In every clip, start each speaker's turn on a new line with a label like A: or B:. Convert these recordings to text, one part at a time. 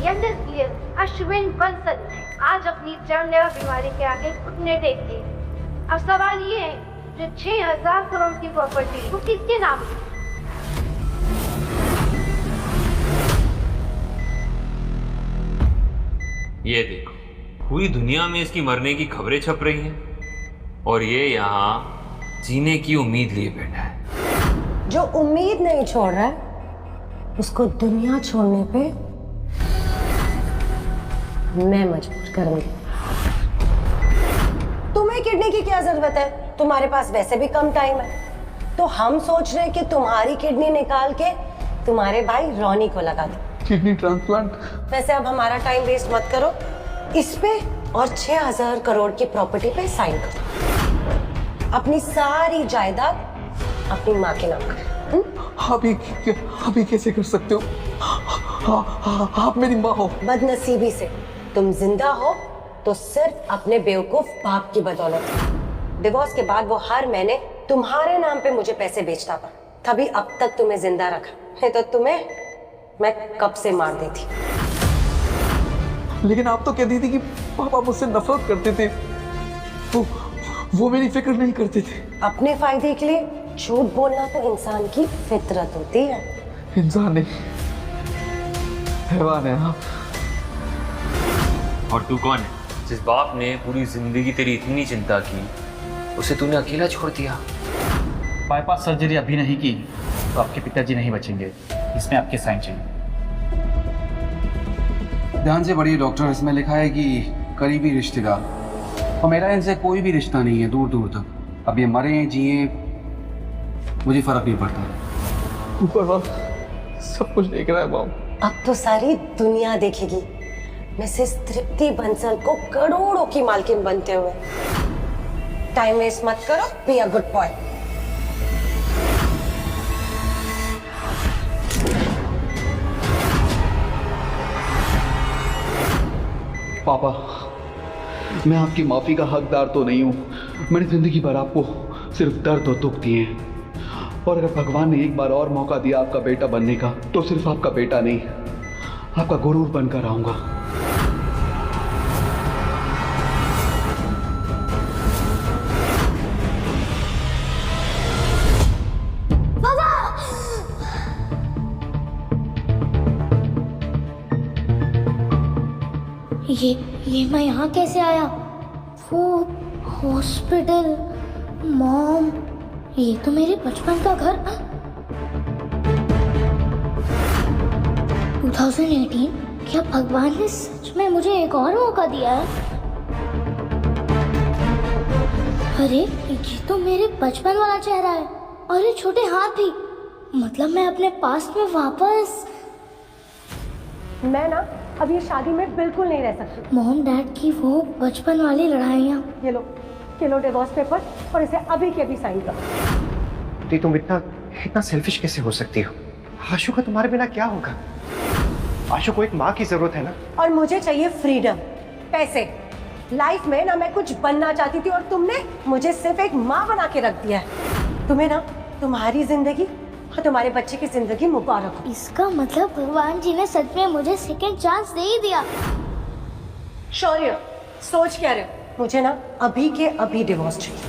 A: Youngest Ashwin Bansal आज अपनी जानलेवा बीमारी के आगे घुटने टेक दिए। अब सवाल ये है, जो 6,000 करोड़ की प्रॉपर्टी वो किसके नाम है?
B: ये देखो, पूरी दुनिया में इसकी मरने की खबरें छप रही हैं और ये यहाँ जीने की उम्मीद लिए बैठा है।
C: जो उम्मीद नहीं छोड़ रहा है उसको दुनिया छोड़ने पे मैं मजबूर करूंगी। तुम्हें किडनी की क्या जरूरत है? तुम्हारे पास वैसे भी कम टाइम है। तो हम सोच रहे हैं कि तुम्हारी किडनी निकाल के तुम्हारे भाई रॉनी को लगा दो।
D: Kidney transplant?
C: वैसे अब हमारा टाइम वेस्ट मत करो, इस पे और 6,000 करोड़ की प्रॉपर्टी पे साइन करो। अपनी सारी जायदाद अपनी माँ के नाम करो।
D: आप ये कैसे कर सकते हो? आप मेरी माँ हो।
C: बदनसीबी से तुम जिंदा हो तो सिर्फ अपने बेवकूफ बाप की बदौलत। डिवोर्स के बाद वो हर महीने तुम्हारे नाम पे मुझे पैसे बेचता था, तभी अब तक तुम्हें जिंदा रखा, नहीं तो तुम्हें मैं कब से मार देती।
D: लेकिन आप तो कहती थी कि पापा मुझसे नफरत करते थे, वो मेरी फिक्र नहीं करते थे।
C: अपने फायदे के लिए झूठ बोलना तो इंसान की फितरत होती है।
D: इंसान नहीं, हैवान है आप।
B: और तू कौन है? जिस बाप ने पूरी जिंदगी तेरी इतनी चिंता की, उसे तूने अकेला छोड़ दिया।
E: बाईपास सर्जरी अभी नहीं की तो आपके पिताजी नहीं बचेंगे, इसमें आपके साइन चाहिए।
F: ध्यान से पढ़िए डॉक्टर, इसमें लिखा है कि करीबी रिश्तेदार, और मेरा इनसे कोई भी रिश्ता नहीं है दूर दूर तक। अब ये मरे जिए मुझे फर्क नहीं पड़ता।
D: ऊपर वाला सब कुछ देख रहा है बाप।
C: अब तो सारी दुनिया देखेगी मिसेस तृप्ति बंसल को करोड़ों की मालकिन बनते हुए। टाइम वेस्ट मत करो, बी अ गुड बॉय।
D: पापा, मैं आपकी माफी का हकदार तो नहीं हूँ। मैंने जिंदगी भर आपको सिर्फ दर्द और दुख दिए हैं, और अगर भगवान ने एक बार और मौका दिया आपका बेटा बनने का, तो सिर्फ आपका बेटा नहीं, आपका गुरूर बनकर आऊंगा।
G: ये मैं यहाँ कैसे आया? वो हॉस्पिटल, मॉम, ये तो मेरे बचपन का घर। 2018? क्या भगवान ने सच में मुझे एक और मौका दिया है? अरे ये तो मेरे बचपन वाला चेहरा है, और ये छोटे हाथ भी। मतलब मैं अपने पास्ट में वापस।
C: मैं ना अब ये शादी में बिल्कुल नहीं रह सकती।
G: मॉम डैड की वो बचपन वाली लड़ाइयाँ।
C: ये लो डिवोर्स पेपर, और इसे अभी के अभी साइन करो।
H: तो तुम इतना सेल्फिश कैसे हो सकती हो? आशु का तुम्हारे बिना क्या होगा? आशु को एक माँ की जरूरत है ना।
C: और मुझे चाहिए फ्रीडम, पैसे। लाइफ में ना मैं कुछ बनना चाहती थी, और तुमने मुझे सिर्फ एक माँ बना के रख दिया है। तुम्हें ना तुम्हारी जिंदगी और तुम्हारे बच्चे की जिंदगी मुबारक हो।
G: इसका मतलब भगवान जी ने सच में मुझे सेकंड चांस दे ही दिया।
C: शौर्य, सोच क्या रहे हो? मुझे ना अभी के अभी डिवोर्स चाहिए।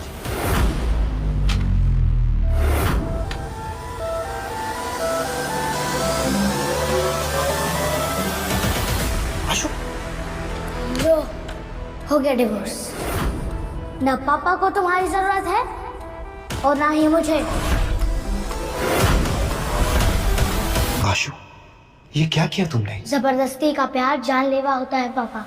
H: आशु,
G: लो, हो गया डिवोर्स। ना पापा को तुम्हारी जरूरत है और ना ही मुझे।
H: आशु, ये क्या किया तुमने?
G: जबरदस्ती का प्यार जानलेवा होता है पापा।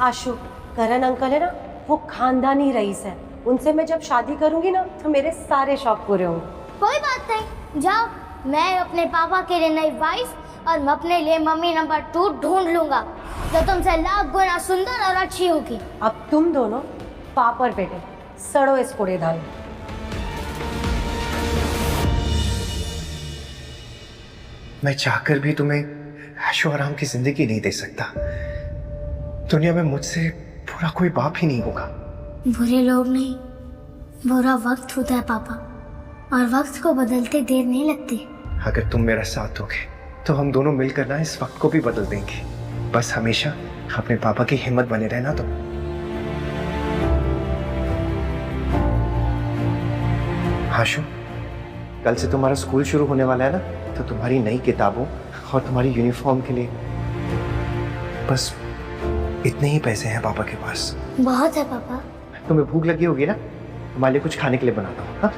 C: आशु, करण अंकल है ना, वो खानदानी रईस है। उनसे मैं जब शादी करूंगी ना, तो मेरे सारे शौक पूरे होंगे।
G: कोई बात नहीं, जाओ, मैं अपने पापा के लिए नई वाइफ और मैं अपने लिए मम्मी नंबर 2 ढूंढ लूंगा, जो तुमसे लाख गुना सुंदर और अच्छी होगी।
C: अब तुम दोनों पाप और बेटे सड़ो इस कूड़ेदान में।
H: मैं चाहकर भी तुम्हें ऐशो आराम की जिंदगी नहीं दे सकता। दुनिया में मुझसे बुरा कोई बाप ही नहीं होगा।
G: बुरे लोग नहीं, बुरा वक्त होता है पापा, और वक्त को बदलते देर नहीं लगती।
H: अगर तुम मेरा साथ दोगे तो हम दोनों मिलकर ना इस वक्त को भी बदल देंगे। बस हमेशा अपने पापा की हिम्मत बने रहना तुम। आशु, कल से तुम्हारा स्कूल शुरू होने वाला है ना, तो तुम्हारी नई किताबों और तुम्हारी यूनिफॉर्म के लिए बस इतने ही पैसे हैं पापा के पास।
G: बहुत है पापा।
H: तुम्हें भूख लगी होगी ना, तुम्हारे लिए कुछ खाने के लिए बनाता हूँ। हाँ?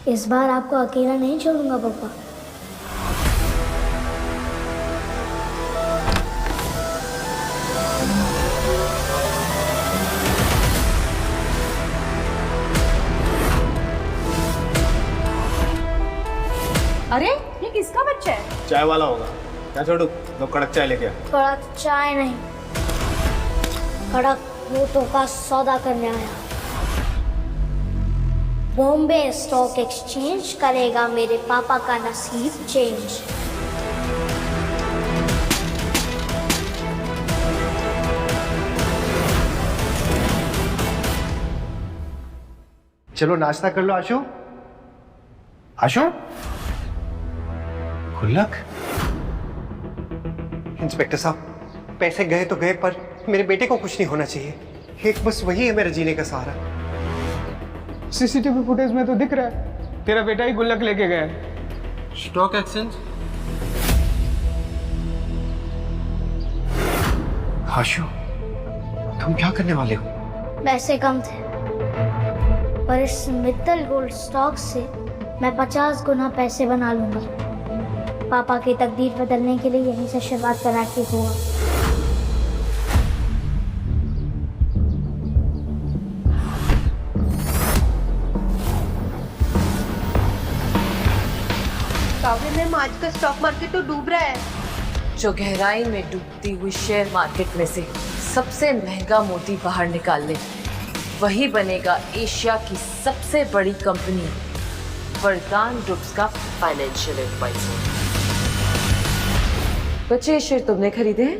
G: इस बार आपको अकेला नहीं छोड़ूंगा पापा।
I: अरे ये किसका बच्चा है?
J: चाय वाला होगा। क्या छोड़ू, तो कड़क चाय लेके आ।
G: कड़क चाय नहीं, कड़क नोटों का सौदा करने आया। बॉम्बे स्टॉक एक्सचेंज करेगा मेरे पापा का नसीब चेंज।
H: चलो नाश्ता कर लो आशु। आशु, गुल्लक। इंस्पेक्टर साहब, पैसे गए तो गए, पर मेरे बेटे को कुछ नहीं होना चाहिए। एक बस वही है मेरा जीने का सहारा।
J: सीसीटीवी फुटेज में तो दिख रहा है तेरा बेटा ही गुल्लक लेके गया है।
F: Stock exchange?
H: आशु, तुम क्या करने वाले हो?
G: पैसे कम थे, पर इस मित्तल गोल्ड स्टॉक से मैं 50 गुना पैसे बना लूंगा। पापा की तकदीर बदलने के लिए यहीं से शुरुआत करना ठीक हुआ।
I: काव्य मैम, आज का स्टॉक मार्केट तो डूब रहा है।
K: जो गहराई में डूबती हुई शेयर मार्केट में से सबसे महंगा मोती बाहर निकाल ले, वही बनेगा एशिया की सबसे बड़ी कंपनी वरदान ग्रुप्स का फाइनेंशियल एडवाइजर। बच्चे, ये शेयर तुमने खरीदे हैं?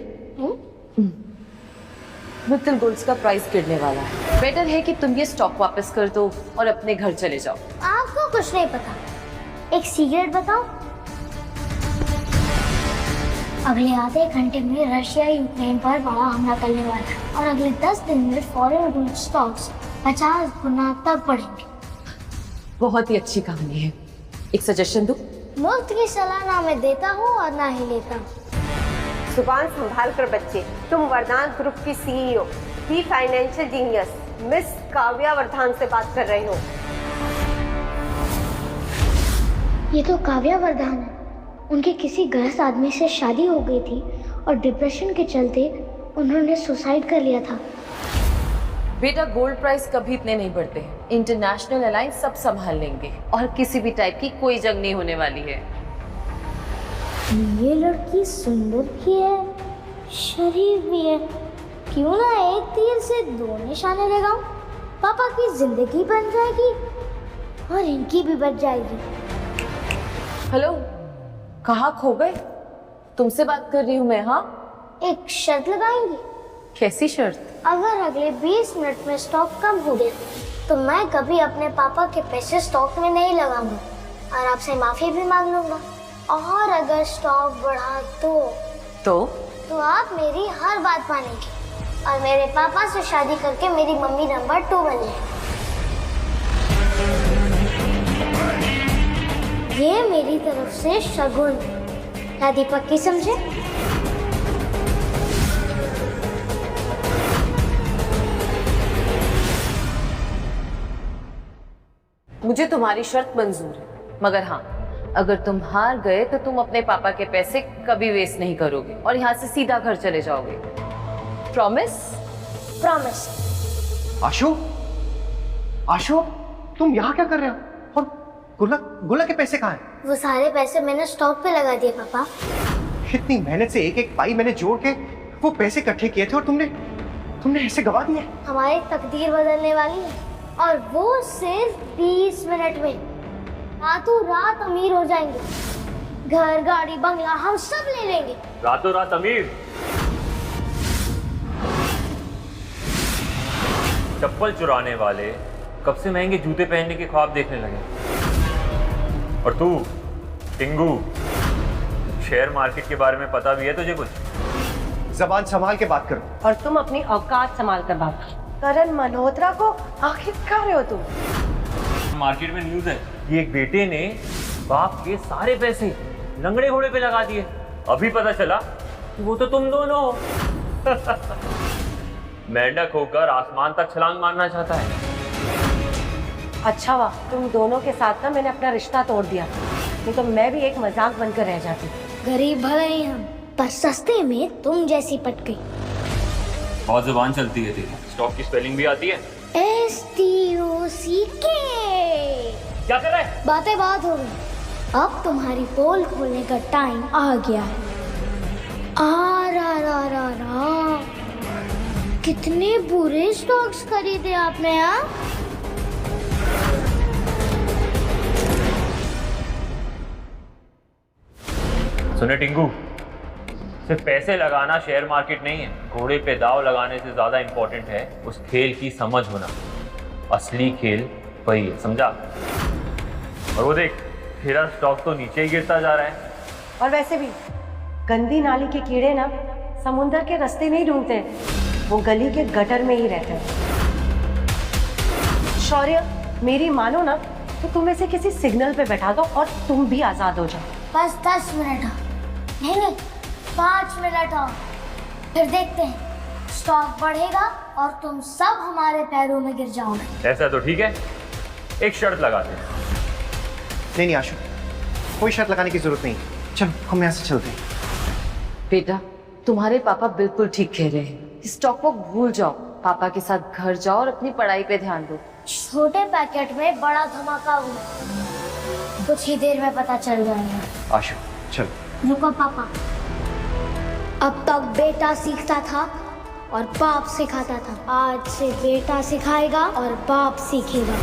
K: मित्तल गोल्ड्स का प्राइस गिरने वाला है। बेटर है कि तुम ये स्टॉक वापस कर दो और अपने घर चले जाओ।
G: आपको कुछ नहीं पता। एक सीक्रेट बताओ, अगले आधे घंटे में रशिया यूक्रेन पर बड़ा हमला करने वाला है और अगले 10 दिन में फॉरेन गोल्ड स्टॉक्स 50 गुना तक बढ़ेंगे।
K: बहुत ही अच्छी कहानी है। एक सजेशन दूं?
G: मुफ्त की सलाह ना मैं देता हूँ और ना ही लेता हूँ।
C: जुबान संभाल कर बच्चे, तुम वरदान ग्रुप की CEO, the financial genius miss Kavya Vardhan से बात कर रहे हो।
G: ये तो काव्या वर्धान है। उनके किसी गलत आदमी से शादी हो गई थी और डिप्रेशन के चलते उन्होंने सुसाइड कर लिया था।
K: बेटा, गोल्ड प्राइस कभी इतने नहीं बढ़ते। इंटरनेशनल अलायंस सब संभाल लेंगे और किसी भी टाइप की कोई जंग नहीं होने वाली है।
G: ये लड़की सुंदर भी है, शरीफ भी है। क्यों ना एक तीर से 2 निशाने लगाऊं? पापा की जिंदगी बन जाएगी और इनकी भी बच जाएगी।
K: हेलो, कहाँ खो गए? तुमसे बात कर रही हूँ मैं। हाँ,
G: एक शर्त लगाएंगी?
K: कैसी शर्त?
G: अगर अगले 20 मिनट में स्टॉक कम हो गया तो मैं कभी अपने पापा के पैसे स्टॉक में नहीं लगाऊंगा और आपसे माफी भी मांग लूंगा। और अगर स्टॉक बढ़ा तो आप मेरी हर बात मानेंगे और मेरे पापा से शादी करके मेरी मम्मी नंबर 2 बन जाएगी। ये मेरी तरफ से शगुन। क्या दीपक की समझे?
K: मुझे तुम्हारी शर्त मंजूर है, मगर हाँ, अगर तुम हार गए तो तुम अपने पापा के पैसे कभी वेस्ट नहीं करोगे और यहाँ से सीधा घर चले जाओगे। प्रॉमिस?
G: प्रॉमिस।
H: आशु, आशु, तुम यहाँ क्या कर रहे हो? और गुल्लक के पैसे कहाँ हैं?
G: वो सारे पैसे मैंने स्टॉक पे लगा दिए पापा।
H: इतनी मेहनत से एक एक पाई मैंने जोड़ के वो पैसे इकट्ठे किए थे और तुमने ऐसे गवा दिए।
G: हमारी तकदीर बदलने वाली है और वो सिर्फ 20 मिनट में। रातों रात अमीर हो जाएंगे। घर, गाड़ी, बंगला हम सब ले लेंगे।
B: रातों रात अमीर? चप्पल चुराने वाले कब से महंगे जूते पहनने के ख्वाब देखने लगे। और तू टिंगू, शेयर मार्केट के बारे में पता भी है तुझे कुछ?
H: जबान संभाल के बात करो।
C: और तुम अपनी औकात संभाल कर बात करो। करण मल्होत्रा को आखिर क्या रहे हो तुम?
B: मार्केट में न्यूज़ है कि एक बेटे ने बाप के सारे पैसे लंगड़े घोड़े पे लगा दिए। अभी पता चला कि वो तो तुम दोनों हो। मेंढक होकर आसमान तक छलांग मारना चाहता है।
C: अच्छा वाह, तुम दोनों के साथ ना मैंने अपना रिश्ता तोड़ दिया, नहीं तो मैं भी एक मजाक बनकर रह जाती।
G: गरीब भले ही हम, पर सस्ते में तुम जैसी पट गई।
B: बहुत जुबान चलती है तेरी। स्टॉक की स्पेलिंग भी आती है?
G: STOCK।
B: क्या कर रहा है?
G: बातें बात हो गई, अब तुम्हारी पोल खोलने का टाइम आ गया है। कितने बुरे स्टॉक्स खरीदे आपने यहाँ?
B: सुने टिंकू, सिर्फ पैसे लगाना शेयर मार्केट नहीं है। घोड़े पे दाव लगाने से ज्यादा इंपॉर्टेंट है उस खेल की समझ होना। असली खेल वही है, समझा? और वो देख, तेरा स्टॉक तो नीचे ही गिरता जा रहा है।
C: और वैसे भी गंदी नाली के कीड़े ना समुंदर के रास्ते नहीं ढूंढते, वो गली के गटर में ही रहते हैं। शौर्य, मेरी मानो ना तो तुम इसे किसी सिग्नल पे बैठा दो और तुम भी आजाद हो जाओ।
G: बस 10 मिनट और। नहीं 5 मिनट और, फिर देखते हैं स्टॉक बढ़ेगा और तुम सब हमारे पैरों में गिर जाओगे।
B: ऐसा तो ठीक है, एक शर्त लगाते हैं।
H: नहीं आशु, कोई शर्त लगाने की जरूरत नहीं। चलो हम यहाँ से चलते हैं।
K: बेटा, तुम्हारे पापा बिल्कुल ठीक कह रहे हैं। स्टॉक को भूल जाओ, पापा के साथ घर जाओ और अपनी पढ़ाई पे ध्यान दो।
G: छोटे पैकेट में बड़ा धमाका हुआ, कुछ ही देर में पता चल जाएगा।
H: आशु चल।
G: रुको पापा, अब तक बेटा सीखता था और बाप सिखाता था, आज से बेटा सिखाएगा और बाप सीखेगा।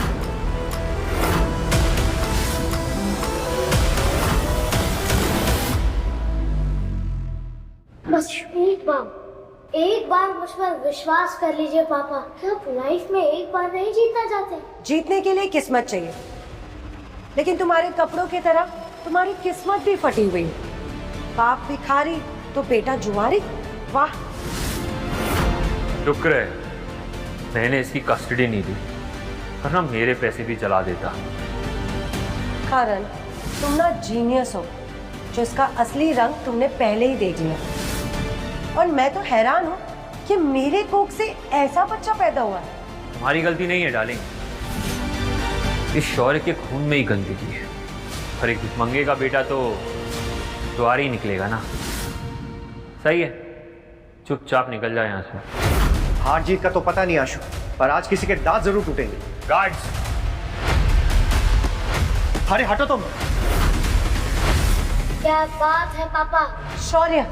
G: बस एक बार मुझ पर विश्वास कर लीजिए पापा। क्या लाइफ में एक बार नहीं जीतना चाहते?
C: जीतने के लिए किस्मत चाहिए, लेकिन तुम्हारे कपड़ों की तरह तुम्हारी किस्मत भी फटी हुई है। बाप भिखारी तो बेटा जुआरी। वाह।
B: शुक्र है मैंने इसकी कस्टडी नहीं दी, वरना मेरे पैसे भी चला देता।
C: करण, तुम ना जीनियस हो, जो इसका असली रंग तुमने पहले ही देख लिया। और मैं तो हैरान हूँ कि मेरे कोख से ऐसा बच्चा पैदा हुआ।
B: तुम्हारी गलती नहीं है डार्लिंग, इस शौर्य के खून में ही गंदगी है। और एक भिखमंगे का बेटा तो द्वार ही निकलेगा ना। सही है, चुपचाप निकल जाए यहाँ से।
H: हार जीत का तो पता नहीं आशु, पर आज किसी के दांत जरूर टूटेंगे।
B: गार्ड्स!
H: अरे हटो तुम।
G: क्या बात है पापा?
C: शौर्य,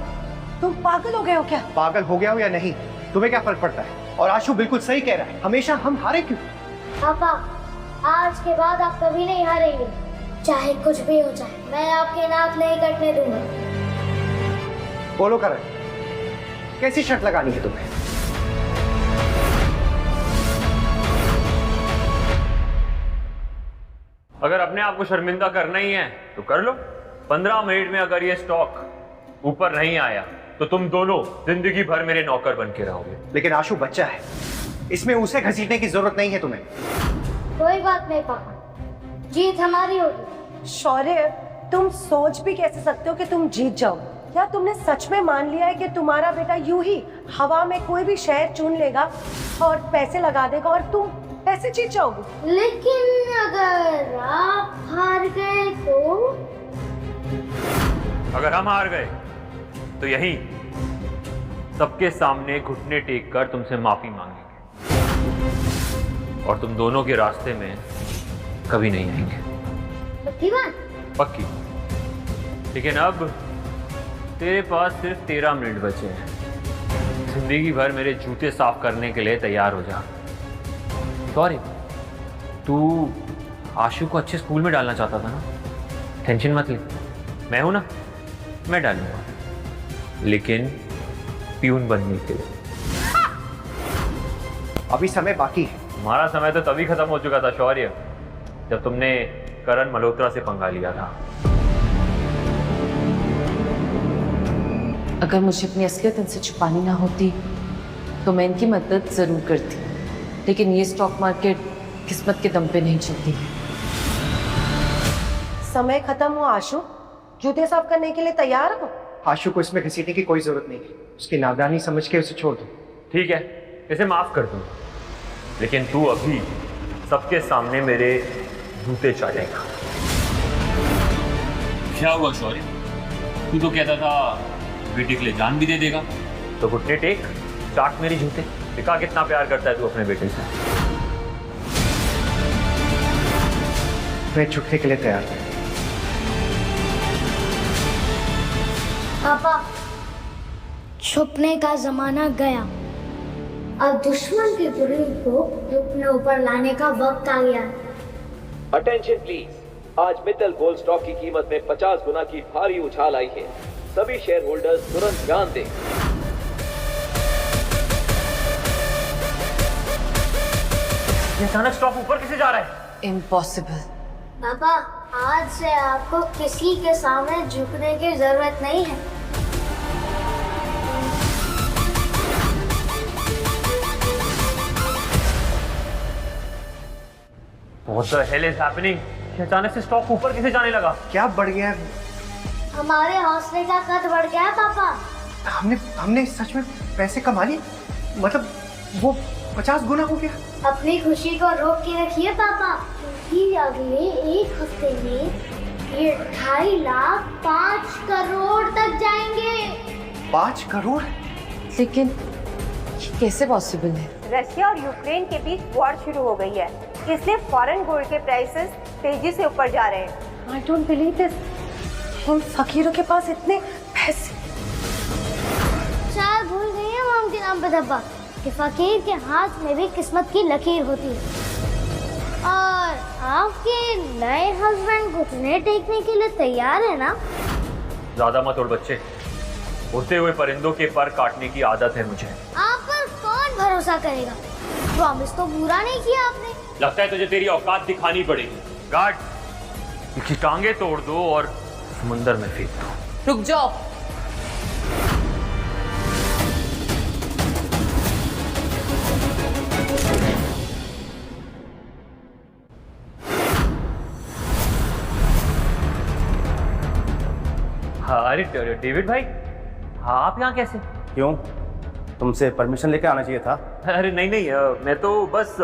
C: तुम पागल हो गए हो क्या?
H: पागल हो गया हो या नहीं, तुम्हें क्या फर्क पड़ता है? और आशु बिल्कुल सही कह रहा है, हमेशा हम हारे क्यों?
G: पापा, आज के बाद आप कभी नहीं हारेंगे, चाहे कुछ भी हो जाए। मैं आपकी नाक नहीं कटने दूंगा।
H: बोलो करण, कैसी शर्त लगानी है तुम्हें?
B: अगर अपने आप को शर्मिंदा करना ही है तो कर लो। 15 मिनट में अगर ये स्टॉक ऊपर नहीं आया तो तुम दोनों जिंदगी भर मेरे नौकर बन के रहोगे।
H: लेकिन आशु बच्चा है, इसमें उसे घसीटने की जरूरत नहीं है तुम्हें।
G: कोई बात नहीं पापा, जीत हमारी होगी।
C: शौर्य, तुम सोच भी कैसे सकते हो कि तुम जीत जाओ? क्या तुमने सच में मान लिया है कि तुम्हारा बेटा यूं ही हवा में कोई भी शहर चुन लेगा और पैसे लगा देगा और तुम पैसे जीत जाओगे?
G: लेकिन अगर आप हार गए तो?
B: अगर हम हार गए तो यही सबके सामने घुटने टेक कर तुमसे माफी मांगेंगे और तुम दोनों के रास्ते में कभी नहीं आएंगे।
G: पक्की बात?
B: पक्की। लेकिन अब तेरे पास सिर्फ 13 मिनट बचे हैं। जिंदगी भर मेरे जूते साफ करने के लिए तैयार हो जा। सॉरी, तू आशु को अच्छे स्कूल में डालना चाहता था ना? टेंशन मत ले, मैं हूं ना, मैं डालूंगा, लेकिन प्यून बनने के लिए।
H: अभी समय बाकी है।
B: हमारा समय तो तभी खत्म हो चुका था शौर्य, जब तुमने करण मल्होत्रा से पंगा लिया था।
K: अगर मुझे अपनी असलियत इनसे छुपानी ना होती तो मैं इनकी मदद ज़रूर करती, लेकिन ये स्टॉक मार्केट किस्मत के दम पे नहीं चलती।
C: समय खत्म हुआ आशु, जूते साफ करने के लिए तैयार हो?
H: आशु को इसमें घसीटने की कोई जरूरत नहीं, उसकी नादानी समझ के उसे छोड़ दो।
B: ठीक है, इसे माफ कर दूँ, लेकिन तू अभी सबके सामने मेरे जूते चाटेगा।
L: क्या हुआ शौर्य? तू तो कहता था बेटे के लिए जान भी दे देगा।
B: तो घुटने टेक, चाट मेरी जूते, दिखा कितना प्यार करता है तू अपने बेटे से।
H: मैं छुटने के लिए तैयार हूँ।
G: पापा, छुपने का जमाना गया। अब दुश्मन के गुरूर को अपने ऊपर लाने का वक्त आ गया।
M: अटेंशन प्लीज, आज मित्तल गोल्ड स्टॉक की कीमत में 50 गुना की भारी उछाल आई है। सभी शेयर होल्डर्स तुरंत ध्यान दें।
B: अचानक स्टॉक ऊपर कैसे जा रहा है?
K: इम्पॉसिबल।
G: पापा, आज से आपको किसी के सामने झुकने की जरूरत नहीं है।
B: What the hell is happening? अचानक से स्टॉक ऊपर कैसे जाने लगा?
H: क्या बढ़ गया है?
G: हमारे हौसले का कद बढ़ गया है पापा।
H: हमने सच में पैसे कमा लिए? मतलब वो 50 गुना हो गया?
G: अपनी खुशी को रोक के रखिए पापा, क्योंकि अगले एक हफ्ते में ये 2.5 लाख 5 करोड़ तक जाएंगे।
H: 5 करोड़?
K: लेकिन ये कैसे पॉसिबल है?
I: रशिया और यूक्रेन के बीच वॉर शुरू हो गई है, इसलिए फॉरेन गोल्ड के प्राइसेस तेजी से ऊपर जा रहे हैं।
C: I don't believe this. इन फकीरों के पास इतने पैसे।
G: शायद भूल गई है मॉम के नाम पे धब्बा कि फकीर के हाथ में भी किस्मत की लकीर होती है। और आपके नए हस्बैंड घुटने टेकने के लिए तैयार है ना?
B: ज्यादा मत उड़ बच्चे, उड़ते हुए परिंदों के पर काटने की आदत है मुझे।
G: आप पर कौन भरोसा करेगा? प्रॉमिस तो पूरा नहीं किया आपने।
B: लगता है तुझे तेरी औकात दिखानी पड़ेगी। गार्ड, इसकी टांगे तोड़ दो और समुंदर में फेंक दो।
K: रुक जाओ।
B: हाँ, अरे डेविड भाई, हाँ आप यहाँ कैसे?
N: क्यों, तुमसे परमिशन लेके आना चाहिए था?
B: अरे नहीं नहीं, मैं तो बस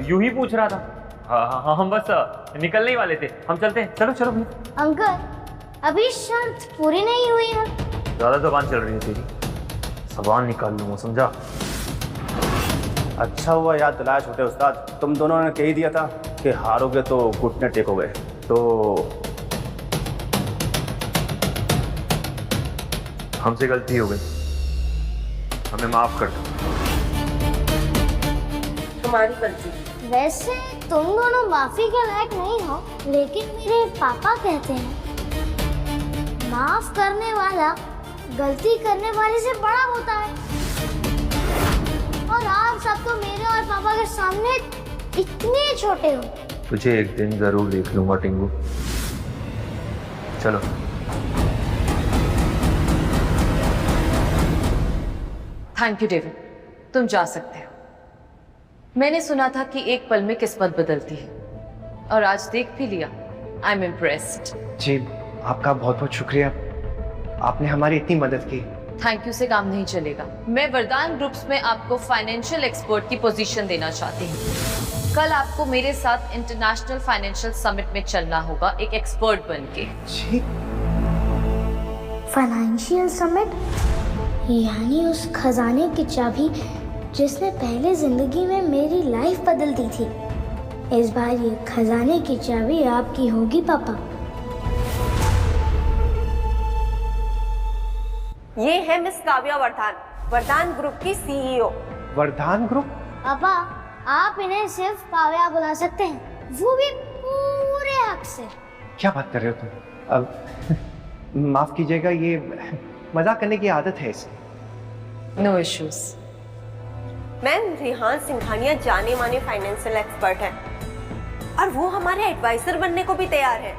B: यूं ही पूछ रहा था। हाँ, हम बस निकलने ही वाले थे, हम चलते हैं। चलो चलो भाई।
G: अंकल, अभी शर्त पूरी नहीं हुई है।
B: ज्यादा जबान चल रही है तेरी, जबान निकाल लूंगा, समझा?
N: अच्छा हुआ याद दिलाया छोटे उस्ताद, तुम दोनों ने कह ही दिया था कि हारोगे तो घुटने टेकोगे। तो
B: हमसे गलती हो गई, हमें माफ कर दो।
C: तुम्हारी गलती।
G: वैसे तुम दोनों माफी के लायक नहीं हो, लेकिन मेरे पापा कहते हैं माफ करने वाला गलती करने वाले से बड़ा होता है। और आप सब तो मेरे और पापा के सामने इतने छोटे हो।
B: तुझे एक दिन जरूर देख लूंगा टिंगू। चलो।
K: थैंक यू डेविड, तुम जा सकते हो। मैंने सुना था कि एक पल में किस्मत बदलती है, और आज देख भी लिया। I am impressed.
H: जी, आपका बहुत बहुत शुक्रिया, आपने हमारी इतनी मदद की।
K: थैंक यू से काम नहीं चलेगा। मैं वरदान ग्रुप्स में आपको फाइनेंशियल एक्सपर्ट की पोजीशन देना चाहती हूँ। कल आपको मेरे साथ इंटरनेशनल फाइनेंशियल समिट में चलना होगा, एक एक्सपर्ट बनके।
G: फाइनेंशियल समिट, यानी उस खजाने की चाबी जिसने पहले जिंदगी में मेरी लाइफ बदल दी थी। इस बार ये खजाने की चाबी आपकी होगी पापा।
I: ये है मिस काव्या वरदान, वरदान ग्रुप की सीईओ।
H: वरदान ग्रुप?
G: पापा, आप इन्हें सिर्फ काव्या बुला सकते हैं, वो भी पूरे हक से।
H: क्या बात कर रहे हो तुम? अब माफ कीजिएगा, ये मजाक करने की आदत है इसे।
K: No issues.
I: Ma'am, Rihan Singhania जाने माने फाइनेंशियल एक्सपर्ट हैं और वो हमारे एडवाइजर बनने को भी तैयार है।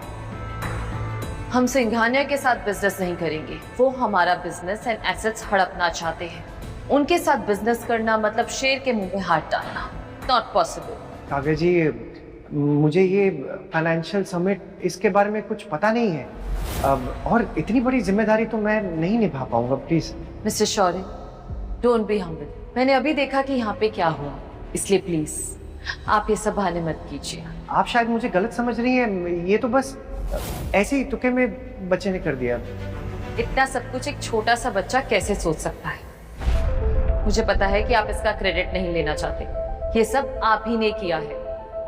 K: हम सिंघानिया के साथ बिजनेस नहीं करेंगे। वो हमारा बिजनेस एंड एसेट्स हड़पना चाहते हैं। उनके साथ बिजनेस करना मतलब शेर के मुंह में हाथ डालना। Not possible.
H: काव्या जी, मुझे ये फाइनेंशियल समिट इसके बारे में कुछ पता नहीं है, और इतनी बड़ी जिम्मेदारी तो मैं नहीं निभा पाऊंगा। Please
K: mister Shaurya, don't be humble. मैंने अभी देखा कि यहाँ पे क्या हुआ, इसलिए प्लीज आप ये सब बहाने मत कीजिए।
H: आप शायद मुझे गलत समझ रही हैं, ये तो बस ऐसे ही तुक्के में बच्चे ने कर दिया।
K: इतना सब कुछ एक छोटा सा बच्चा कैसे सोच सकता है? मुझे पता है कि आप इसका क्रेडिट नहीं लेना चाहते। ये सब आप ही ने किया है।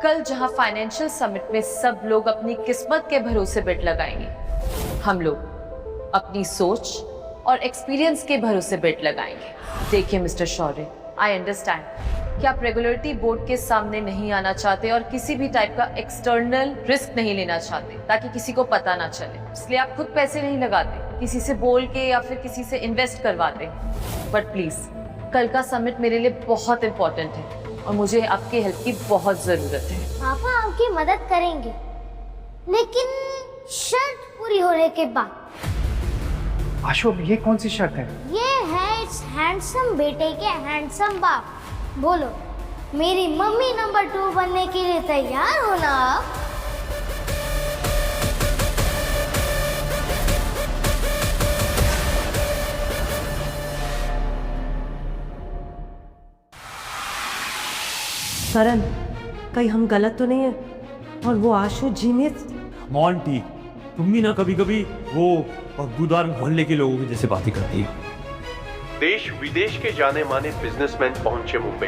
K: कल जहां फाइनेंशियल समिट में सब लोग अपनी किस्मत के भरोसे बेट लगाएंगे, हम लोग अपनी सोच और एक्सपीरियंस के भरोसे बेट लगाएंगे। देखिए मिस्टर शौर्य, आई अंडरस्टैंड कि आप रेगुलेटरी बोर्ड के सामने नहीं आना चाहते और किसी भी टाइप का एक्सटर्नल रिस्क नहीं लेना चाहते ताकि किसी को पता ना चले, इसलिए आप खुद पैसे नहीं लगाते, किसी से बोल के या फिर किसी से इन्वेस्ट करवाते। बट प्लीज, कल का समिट मेरे लिए बहुत इंपॉर्टेंट है और मुझे आपकी हेल्प की बहुत जरूरत है।
G: पापा आपकी मदद करेंगे, लेकिन शर्त पूरी होने के बाद।
H: आशु, अब ये कौन सी शर्त है?
G: ये है इस हैंडसम बेटे के हैंडसम बाप। बोलो, मेरी मम्मी नंबर 2 बनने के लिए तैयार हो ना आप?
C: करण, कहीं हम गलत तो नहीं है? और वो आशु जीनियस।
L: मोंटी, तुम भी ना कभी कभी वो बदबूदार मोहल्ले के लोगों की जैसे बातें करती है।
O: देश विदेश के जाने माने बिजनेसमैन पहुंचे मुंबई।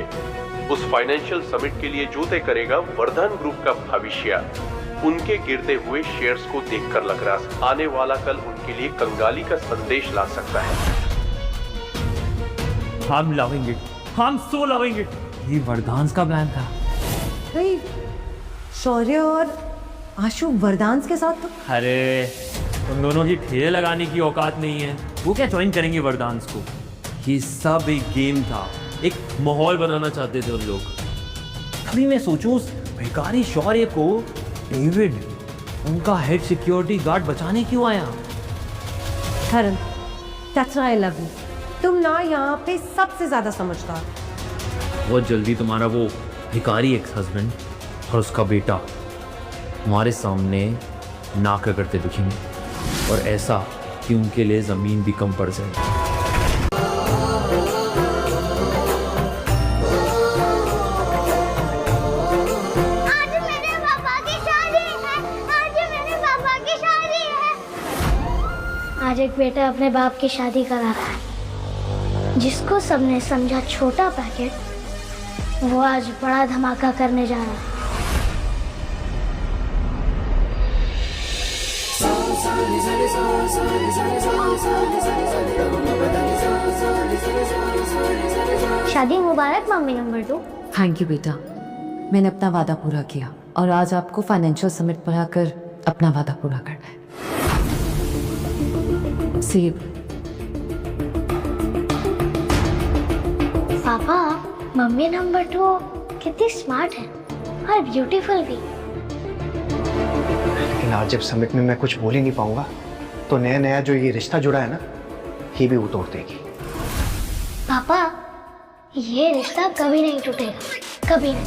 O: उस फाइनेंशियल समिट के लिए जो तय करेगा वर्धन ग्रुप का भविष्य। उनके गिरते हुए शेयर्स को देखकर लग रहा आने वाला कल उनके लिए कंगाली का संदेश ला सकता है।
L: हम लवेंगे, हम सो लवेंगे। ये वरदांस का प्लान था।
C: शौर्य और आशु वरदांस के साथ तो?
L: अरे उन दोनों की ठेले लगाने की औकात नहीं है, वो क्या ज्वाइन करेंगे वरदांस को? ये सब एक गेम था, एक माहौल बनाना चाहते थे उन लोग। अभी मैं सोचूं उस भिखारी शौर्य को डेविड, उनका हेड सिक्योरिटी गार्ड, बचाने क्यों आया?
C: Karan, that's why I love you. तुम ना यहाँ पे सबसे ज्यादा समझदार।
B: बहुत जल्दी तुम्हारा वो भिखारी एक्स हस्बैंड और उसका बेटा तुम्हारे सामने नाक करते दिखेंगे, और ऐसा कि उनके लिए जमीन भी कम पड़ जाए।
G: आज मेरे पापा की शादी है, आज मेरे पापा की शादी है। आज एक बेटा अपने बाप की शादी करा रहा है। जिसको सबने समझा छोटा पैकेट, वो आज बड़ा धमाका करने जा रहा है। शादी मुबारक मम्मी नंबर 2।
K: थैंक यू बेटा, मैंने अपना वादा पूरा किया और आज आपको फाइनेंशियल समिट पर आकर अपना वादा पूरा करना है। सी
G: पापा, मम्मी नंबर 2 कितनी स्मार्ट है और ब्यूटीफुल भी।
H: लेकिन आज जब समिट में मैं कुछ बोल ही नहीं पाऊंगा तो नया नया जो ये रिश्ता जुड़ा है ना, ये भी वो तोड़ देगी।
G: पापा, ये रिश्ता कभी नहीं टूटेगा, कभी नहीं।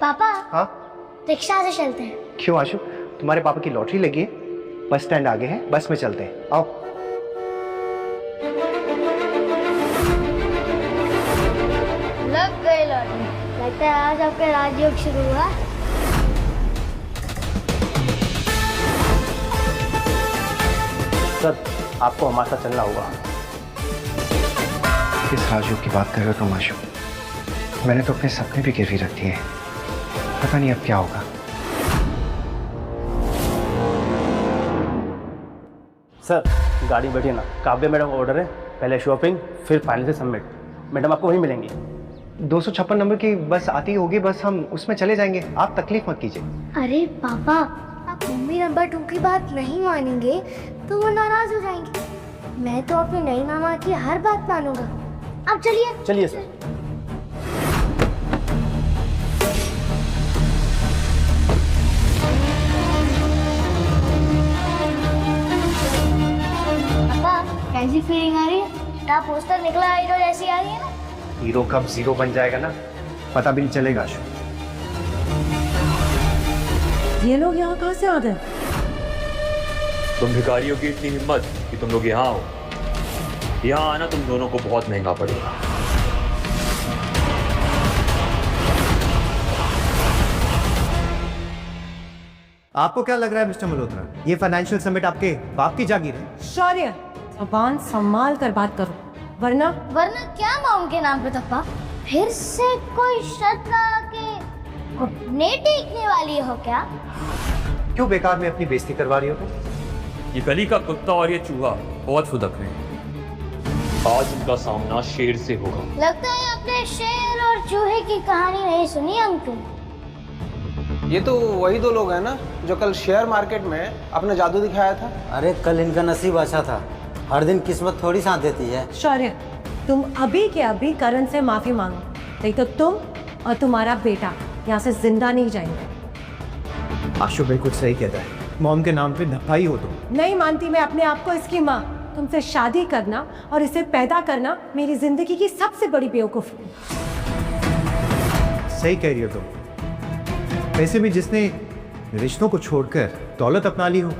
G: पापा,
H: हाँ?
G: रिक्शा से चलते हैं।
H: क्यों आशु, तुम्हारे पापा की लॉटरी लगी है? बस स्टैंड आगे है, बस में चलते हैं। आओ।
G: लग गई लॉटरी। लगता है आज आपका राजयोग शुरू हुआ।
N: सर, आपको हमारे साथ चलना होगा।
H: किस राजयोग की बात कर रहे हो तुम आशु? मैंने तो अपने सपने भी गिरवी रख दिए, पता नहीं अब क्या होगा।
N: सर, गाड़ी बैठिए ना। काव्य मैडम ऑर्डर है, पहले शॉपिंग फिर फाइनेंशियल समिट। मैडम आपको वहीं मिलेंगी।
H: 256 नंबर की बस आती होगी, बस हम उसमें चले जाएंगे, आप तकलीफ मत कीजिए।
G: अरे पापा, आप मम्मी नंबर 2 की बात नहीं मानेंगे तो वो नाराज हो जाएंगे। मैं तो अपनी नई मामा की हर बात मानूंगा। अब चलिए।
N: चलिए सर।
G: कैसी फीलिंग आ रही है? क्या पोस्टर निकला हीरो जैसी आ रही है ना?
H: हीरो कब जीरो बन जाएगा ना, पता भी नहीं चलेगा आशु।
C: ये लोग यहाँ कहाँ से आ गए?
B: तुम भिखारियों की इतनी हिम्मत कि तुम लोग यहाँ हो। यहाँ आना तुम दोनों को बहुत महंगा पड़ेगा।
H: आपको क्या लग रहा है मिस्टर मल्होत्रा, ये फाइनेंशियल समिट आपके बाप की जागीर है?
C: शौर्य, जबान संभाल कर बात करो, वरना
G: क्या मॉम के नाम पे धप्पा? फिर से कोई शर्त लगा के घुटने टेकने वाली हो क्या?
H: क्यों बेकार में अपनी बेइज्जती करवा रही हो तुम?
B: ये गली का कुत्ता और ये चूहा बहुत फुदक रहे हैं। आज उनका सामना शेर से होगा।
G: लगता है आपने शेर और चूहे की कहानी नहीं सुनी अंकल।
J: ये तो वही दो लोग हैं ना जो कल शेयर मार्केट में अपना जादू दिखाया था।
P: अरे कल इनका नसीब अच्छा था, हर दिन किस्मत थोड़ी साथ देती है।
C: शौर्य, तुम अभी के अभी करण से माफी मांगो, नहीं तो तुम और तुम्हारा बेटा यहाँ से जिंदा नहीं जाएंगे।
H: आशु बिल्कुल सही कहता है, मॉम के नाम पे धप्पा ही हो तुम।
C: नहीं मानती मैं अपने आप को इसकी माँ। तुमसे शादी करना और इसे पैदा करना मेरी जिंदगी की सबसे बड़ी बेवकूफ़ी।
H: सही कह रही हो तुम। वैसे भी जिसने रिश्तों को छोड़कर दौलत अपना ली हो,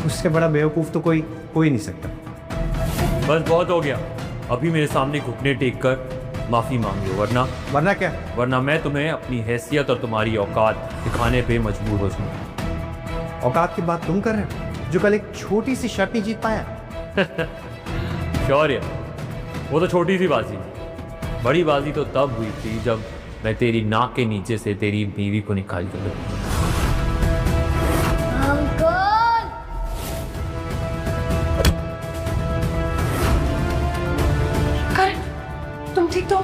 H: उससे बड़ा बेवकूफ तो कोई हो ही नहीं सकता।
B: बस बहुत हो गया, अभी मेरे सामने घुटने टेक कर माफी मांग लो, वरना
H: क्या?
B: वरना मैं तुम्हें अपनी हैसियत और तुम्हारी औकात दिखाने पे मजबूर हो जाऊंगा।
H: औकात की बात तुम कर रहे हो जो कल एक छोटी सी शर्त नहीं जीत पाया?
B: शौर्य, वो तो छोटी सी बाजी, बड़ी बाजी तो तब हुई थी जब मैं तेरी नाक के नीचे से तेरी बीवी को निकाल कर।
C: तुम ठीक तो?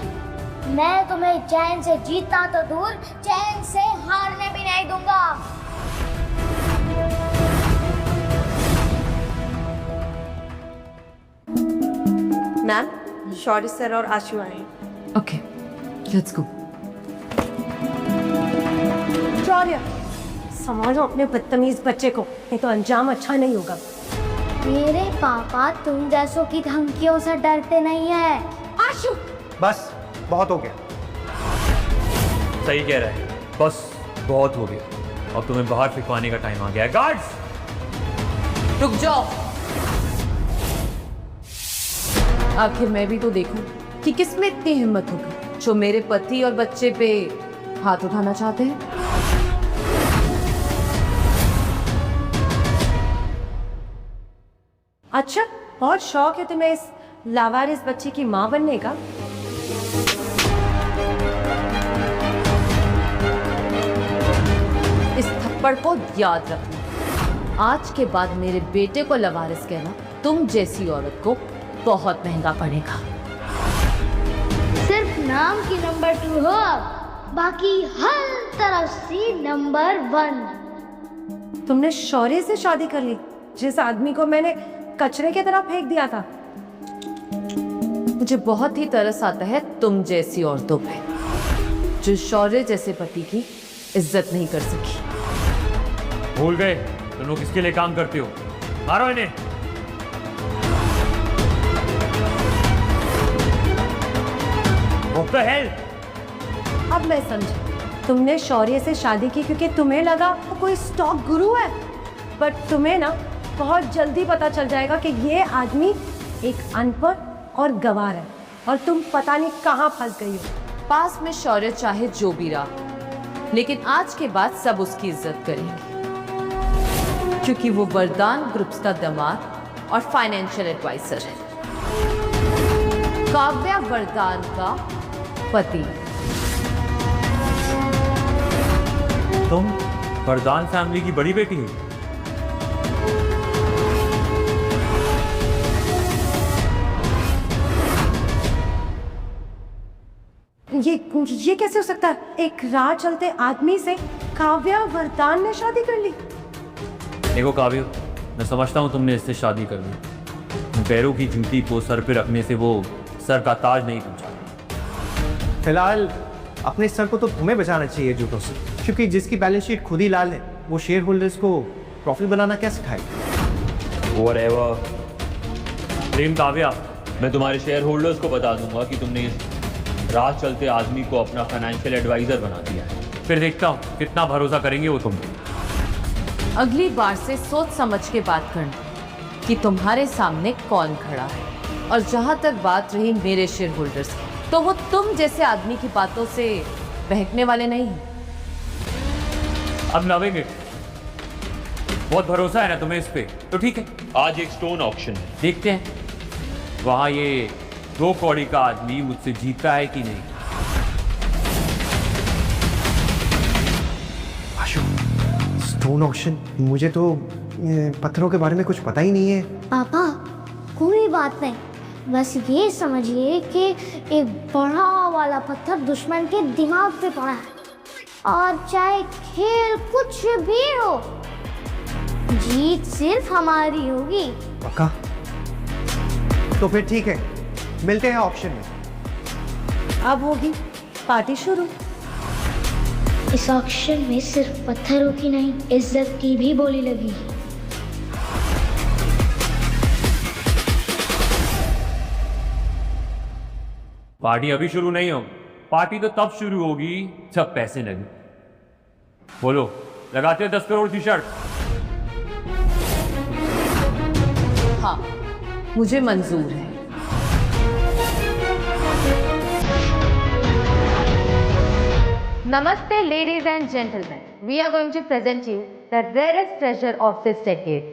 G: मैं तुम्हें चैन से जीतना तो दूर, चैन से हारने भी नहीं दूंगा।
I: मैम, शौर्य सर और आशु आए।
K: Okay, let's go.
C: शौर्य, संभालो अपने बदतमीज बच्चे को, नहीं तो अंजाम अच्छा नहीं होगा।
G: मेरे पापा तुम जैसों की धमकियों से डरते नहीं है।
C: आशु,
H: बस बहुत हो गया।
B: सही कह रहा है, बस बहुत हो गया। अब तुम्हें बाहर फिकवाने का टाइम आ गया है। गार्ड्स,
K: रुक जाओ। आखिर मैं भी तो देखूं कि किसमें इतनी हिम्मत होगी जो मेरे पति और बच्चे पे हाथ उठाना चाहते हैं।
C: अच्छा, बहुत शौक है तुम्हें इस लावारिस बच्चे की माँ बनने का?
K: इस थप्पड़ को याद रखना। आज के बाद मेरे बेटे को लावारिस कहना तुम जैसी औरत को बहुत महंगा पड़ेगा।
G: सिर्फ नाम की नंबर 2 हो, बाकी हर तरफ से नंबर 1।
C: तुमने शौर्य से शादी कर ली, जिस आदमी को मैंने कचरे की तरह फेंक दिया था।
K: मुझे बहुत ही तरस आता है तुम जैसी औरतों पे, जो शौर्य जैसे पति की इज्जत नहीं कर सकी।
B: भूल गए तुम लोग किसके लिए काम करते हो? मारो इन्हें। What the hell?
C: अब मैं समझी, तुमने शौर्य से शादी की क्योंकि तुम्हें लगा वो कोई स्टॉक गुरु है, बट तुम्हें ना बहुत जल्दी पता चल जाएगा कि ये आदमी एक अनपढ़ और गंवार है और तुम पता नहीं कहाँ फंस गई हो।
K: पास में शौर्य चाहे जो भी रहा, लेकिन आज के बाद सब उसकी इज्जत करेंगे, क्योंकि वो वरदान ग्रुप्स का दामाद और फाइनेंशियल एडवाइजर है। काव्या वरदान का पति।
B: तुम वरदान फैमिली की बड़ी बेटी हो?
C: ये कैसे हो सकता है? एक राह चलते आदमी से काव्या वरदान ने शादी कर ली?
B: देखो काव्य, मैं समझता हूँ तुमने इससे शादी कर ली। पैरों की जूती को सर पे रखने से वो सर का ताज नहीं पूछा।
H: फिलहाल अपने सर को तो तुम्हें बचाना चाहिए जूतों से, क्योंकि जिसकी बैलेंस शीट खुद ही लाल है, वो शेयर होल्डर्स को प्रॉफिट बनाना क्या सिखाएगा?
B: Whatever. प्रेम काव्या, मैं तुम्हारे शेयर होल्डर्स को बता दूंगा कि तुमने इस राह चलते आदमी को अपना फाइनेंशियल एडवाइजर बना दिया है। फिर देखता हूँ कितना भरोसा करेंगे वो तुम पे।
K: अगली बार से सोच समझ के बात करना कि तुम्हारे सामने कौन खड़ा है। और जहां तक बात रही मेरे शेयर होल्डर्स की, तो वो तुम जैसे आदमी की बातों से बहकने वाले नहीं।
B: अब नवेंगे, बहुत भरोसा है ना तुम्हें इस पे, तो ठीक है। आज एक स्टोन ऑक्शन है, देखते हैं वहां ये 2 कौड़ी का आदमी मुझसे जीतता है कि नहीं।
H: आशु, स्टोन ऑक्शन? मुझे तो पत्थरों के बारे में कुछ पता ही नहीं है।
G: पापा कोई बात नहीं, बस ये समझिए कि एक बड़ा वाला पत्थर दुश्मन के दिमाग पे पड़ा है, और चाहे खेल कुछ भी हो, जीत सिर्फ हमारी होगी।
H: पक्का? तो फिर ठीक है, मिलते हैं ऑप्शन में।
C: अब होगी पार्टी शुरू।
G: इस ऑक्शन में सिर्फ पत्थरों की नहीं, इज्जत की भी बोली लगी।
B: पार्टी अभी शुरू नहीं होगी, पार्टी तो तब शुरू होगी जब पैसे लगे। बोलो, लगाते हैं 10 करोड़ की शर्त?
K: हाँ, मुझे मंजूर है।
A: Namaste, ladies and gentlemen. We are going to present you the rarest treasure of this decade.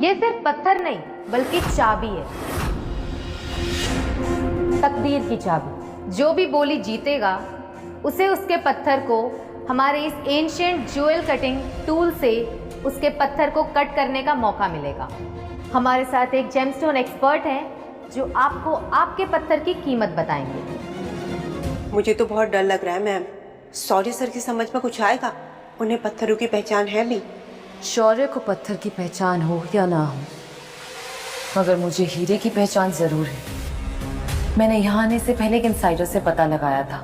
A: ये सिर्फ पत्थर नहीं बल्कि चाबी है, तकदीर की चाबी। जो भी बोली जीतेगा उसे उसके पत्थर को हमारे इस एंशिएंट ज्वेल कटिंग टूल से उसके पत्थर को कट करने का मौका मिलेगा। हमारे साथ एक जेमस्टोन एक्सपर्ट हैं जो आपको आपके पत्थर की कीमत बताएंगे।
Q: मुझे तो बहुत डर लग रहा है मैम। शौर्य सर की समझ में कुछ आएगा? उन्हें पत्थरों की पहचान है नहीं।
K: शौर्य को पत्थर की पहचान हो या ना हो, मगर मुझे हीरे की पहचान जरूर है। मैंने यहाँ आने से पहले एक इनसाइडर से पता लगाया था।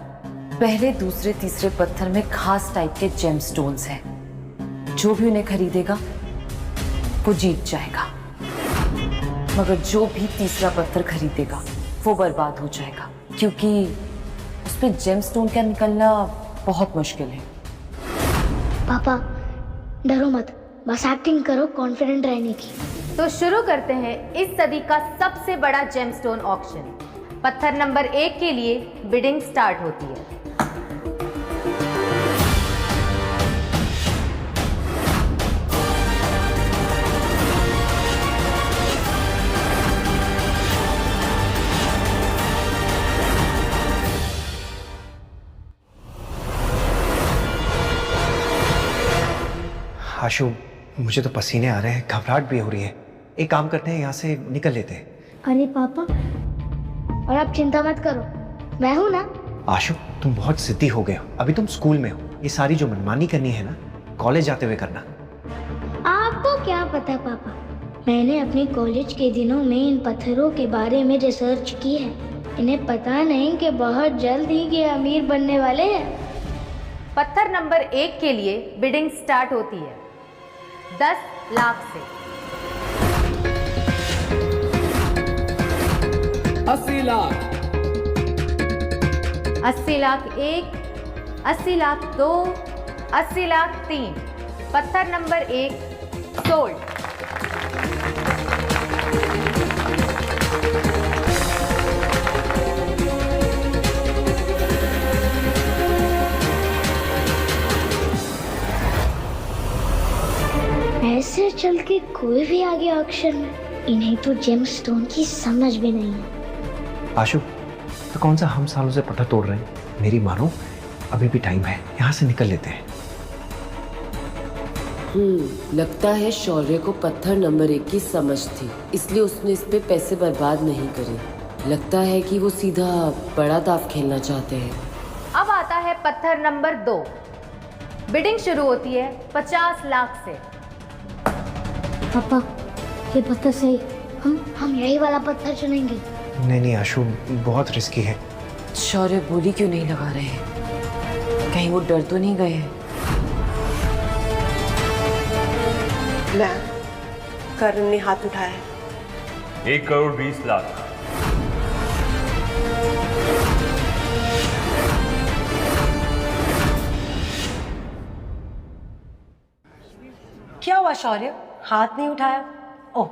K: पहले, दूसरे, तीसरे पत्थर में खास टाइप के जेमस्टोन्स हैं। जो भी उन्हें खरीदेगा वो जीत जाएगा, मगर जो भी तीसरा पत्थर खरीदेगा वो बर्बाद हो जाएगा, क्योंकि उसमें जेमस्टोन का निकलना बहुत मुश्किल है।
G: पापा डरो मत, बस एक्टिंग करो कॉन्फिडेंट रहने की।
A: तो शुरू करते हैं इस सदी का सबसे बड़ा जेमस्टोन ऑक्शन। पत्थर नंबर 1 के लिए बिडिंग स्टार्ट होती है।
H: आशु, मुझे तो पसीने आ रहे हैं, घबराहट भी हो रही है। एक काम करते हैं, यहाँ से निकल लेते हैं।
G: अरे पापा, और आप चिंता मत करो, मैं हूं ना।
H: आशु, तुम बहुत जिद्दी हो गए हो। अभी तुम स्कूल में हो, ये सारी जो मनमानी करनी है ना, कॉलेज जाते हुए करना।
G: आपको क्या पता पापा, मैंने अपने कॉलेज के दिनों में इन पत्थरों के बारे में रिसर्च की है। इन्हें पता नहीं कि बहुत जल्द ही ये अमीर बनने वाले हैं।
A: पत्थर नंबर 1 के लिए बिडिंग स्टार्ट होती है 10 लाख से।
M: 80 लाख,
A: 80 लाख 1, 80 लाख 2, 80 लाख 3। पत्थर नंबर 1 सोल्ड।
G: ऐसे चल के कोई भी आ गया ऑक्शन में, इन्हें तो जेमस्टोन की समझ भी नहीं है।
H: आशु, तो कौन सा हम सालों से पत्थर तोड़ रहे हैं? मेरी मानो, अभी भी टाइम है, यहाँ से निकल लेते हैं।
K: लगता है शौर्य को पत्थर नंबर 1 की समझ थी, इसलिए उसने इस पे पैसे बर्बाद नहीं करे। लगता है कि वो सीधा बड़ा दाव खेलना चाहते हैं।
A: अब आता है पत्थर नंबर 2। बिडिंग शुरू होती है 50 लाख से।
G: पापा ये पत्थर सही, हम यही वाला पत्थर चुनेंगे।
H: नहीं आशु, बहुत रिस्की है।
K: शौर्य बोली क्यों नहीं लगा रहे हैं? कहीं वो डर तो नहीं गए हैं?
Q: मैम, करण ने हाथ उठाया है।
B: 1 करोड़ 20 लाख।
C: क्या हुआ शौर्य, हाथ नहीं उठाया? ओह,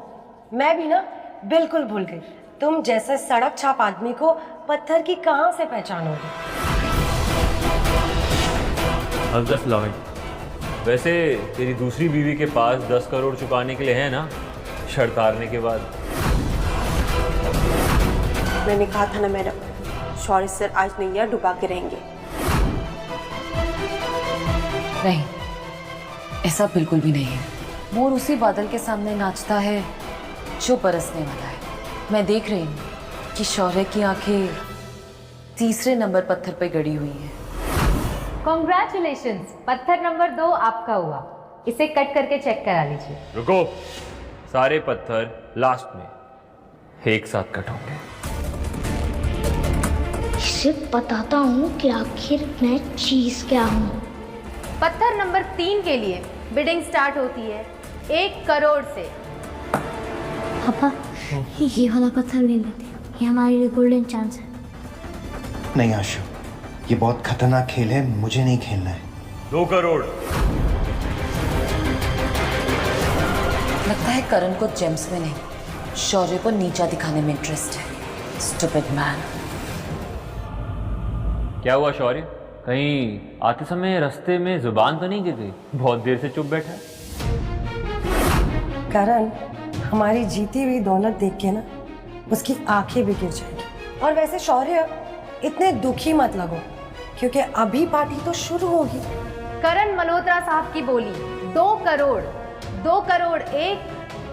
C: मैं भी ना बिल्कुल भूल गई। तुम जैसे सड़क छाप आदमी को पत्थर की कहां से पहचानोगे?
B: I'm just loving। वैसे तेरी दूसरी बीवी के पास 10 करोड़ चुकाने के लिए है ना, शर्त हारने के बाद।
Q: मैंने कहा था ना मैडम, शौर्य सर आज नैया डुबा के रहेंगे।
K: नहीं, ऐसा बिल्कुल भी नहीं है। मोर उसी बादल के सामने नाचता है जो बरसने वाला है। मैं देख रही हूँ कि शौर्य की आंखें तीसरे नंबर पत्थर पे गड़ी हुई हैं।
A: कॉन्ग्रेचुलेशंस, पत्थर नंबर 2 आपका हुआ। इसे कट करके चेक करा लीजिए।
B: रुको, सारे पत्थर लास्ट में एक साथ कट होंगे।
G: इसे बताता हूँ कि आखिर मैं चीज क्या हूँ।
A: पत्थर नंबर 3 के लिए बिडिंग स्टार्ट होती है 1 करोड़ से।
G: पापा ये वाला पत्थर ले लेते, ये हमारे लिए गोल्डन चांस है।
H: नहीं आशु, ये बहुत खतरनाक खेल है, मुझे नहीं खेलना है।
B: 2 करोड़।
K: लगता है करण को जेम्स में नहीं, शौर्य को नीचा दिखाने में इंटरेस्ट है। Stupid man.
B: क्या हुआ शौर्य, कहीं आते समय रास्ते में जुबान तो नहीं गिर गई? बहुत देर से चुप बैठा है।
C: करण, हमारी जीती हुई दौलत देख के ना उसकी आंखें भी गिर जाएंगी। और वैसे शौर्य, इतने दुखी मत लगो, क्योंकि अभी पार्टी तो शुरू होगी।
A: करण मल्होत्रा साहब की बोली 2 करोड़, 2 करोड़ 1,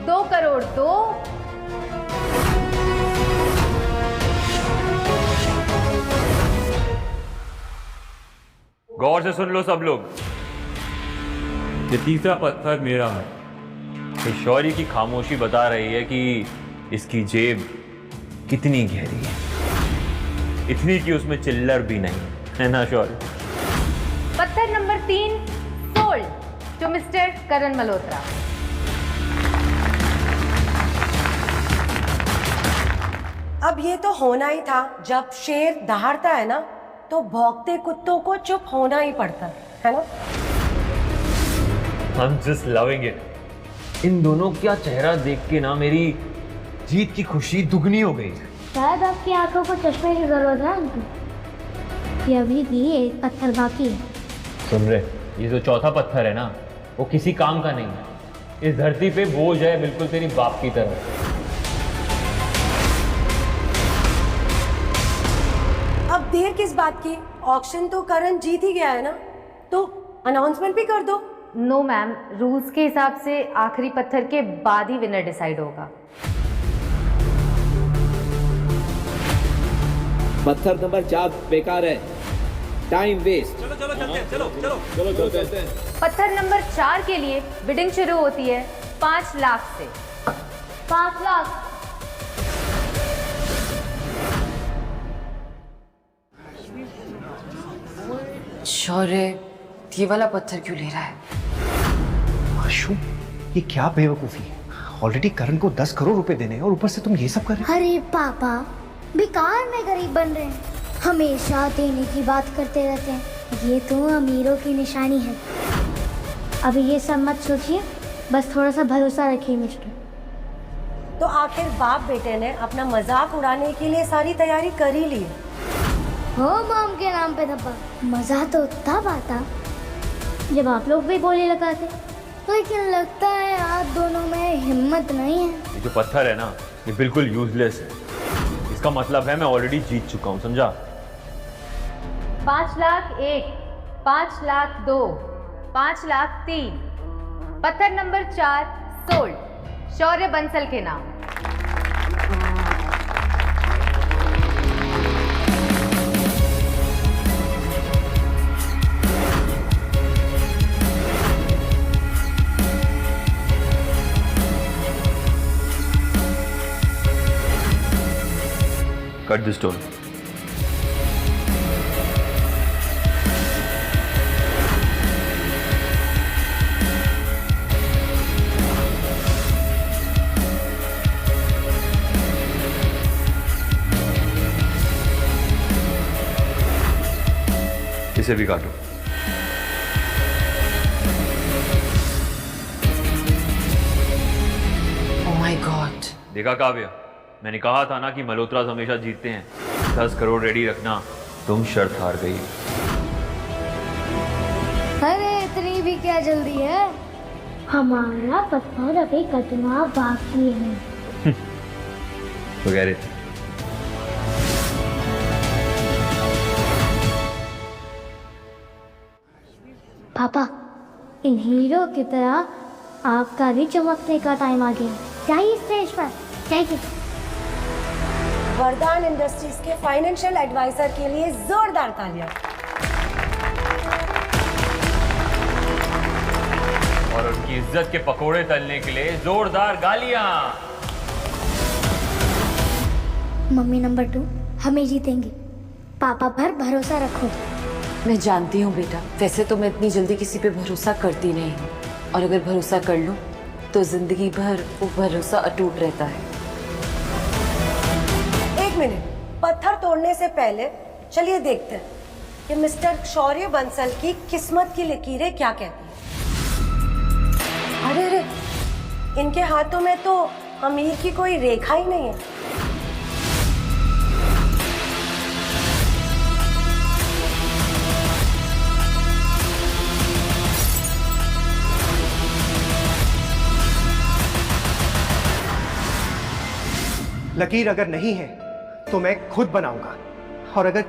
A: 2 करोड़ 2।
B: गौर से सुन लो सब लोग,
L: ये तीसरा पत्थर मेरा है।
B: ये शौर्य की खामोशी बता रही है कि इसकी जेब कितनी गहरी है, इतनी कि उसमें चिल्लर भी नहीं है ना शौर्य?
A: पत्थर नंबर 3 सोल्ड टू मिस्टर करण मल्होत्रा।
C: अब ये तो होना ही था, जब शेर दहाड़ता है ना तो भौंकते कुत्तों को चुप होना ही पड़ता है ना?
B: I'm just loving it। इन दोनों का चेहरा देख के ना मेरी जीत की खुशी दुगनी हो गई।
G: शायद आपकी आंखों को चश्मे की जरूरत है अंकल। ये अभी भी एक पत्थर बाकी है।
B: सुन रहे, ये जो चौथा पत्थर है ना, वो किसी काम का नहीं है। इस धरती पे बोझ है, बिल्कुल तेरी बाप की तरह।
C: अब देर किस बात की? ऑक्शन तो करण जीत ही गया है ना, तो अनाउंसमेंट भी कर दो।
A: नो मैम, रूल्स के हिसाब से आखिरी पत्थर के बाद ही विनर डिसाइड होगा।
M: पत्थर नंबर 4 बेकार है, टाइम वेस्ट। चलो चलते हैं।
A: पत्थर नंबर 4 के लिए बिडिंग शुरू होती है 5 लाख से। 5 लाख।
K: शौर्य ये वाला पत्थर क्यों ले रहा है?
H: आशु, ये क्या बेवकूफी है? ऑलरेडी करण को 10 करोड़ रुपए देने हैं और ऊपर से तुम ये सब कर रहे हो।
G: अरे पापा, बेकार में गरीब बन रहे हैं, हमेशा देने की बात करते रहते हैं। ये तो अमीरों की निशानी है। अभी ये सब मत सोचिए, बस थोड़ा सा भरोसा रखिए मुझ पर।
C: तो आखिर बाप बेटे ने अपना मजाक उड़ाने के लिए सारी तैयारी कर ही ली।
G: हो मॉम के नाम पे धब्बा। मजा तो तब आता जब आप लोग भी बोले लगाते, लेकिन लगता है आप दोनों में हिम्मत नहीं है।
B: ये जो पत्थर है ना, ये बिल्कुल यूजलेस है। इसका मतलब है मैं ऑलरेडी जीत चुका हूँ, समझा?
A: 5 लाख 1, 5 लाख 2, 5 लाख 3। पत्थर नंबर 4 सोल्ड शौर्य बंसल के नाम।
B: Cut the stone. इसे भी काटो।
K: Oh my God.
B: देखा काव्या, मैंने कहा था ना कि मल्होत्रास हमेशा जीतते हैं। 10 करोड़ रेडी रखना, तुम शर्त हार गई।
G: अरे इतनी भी क्या जल्दी है, हमारा पत्थर अभी कटना बाकी है।
B: तो कह रहे थे।
G: पापा, इन हीरो की तरह आपका भी चमकने का टाइम आ गया। चाहिए स्टेज पर, चाहिए।
C: वरदान इंडस्ट्रीज के फाइनेंशियल एडवाइजर के लिए जोरदार तालियां।
B: और उनकी इज्जत के पकोड़े तलने के लिए जोरदार गालियां।
G: मम्मी नंबर 2 हमें जीतेंगे, पापा पर भरोसा रखो।
K: मैं जानती हूँ बेटा, वैसे तो मैं इतनी जल्दी किसी पे भरोसा करती नहीं हूँ, और अगर भरोसा कर लूँ तो जिंदगी भर वो भरोसा अटूट रहता है।
C: एक मिनट, पत्थर तोड़ने से पहले चलिए देखते हैं कि मिस्टर शौर्य बंसल की किस्मत की लकीरें क्या कहती हैं। अरे अरे, इनके हाथों में तो अमीर की कोई रेखा ही नहीं है।
H: लकीर अगर नहीं है तो मैं खुद बनाऊंगा, और अगर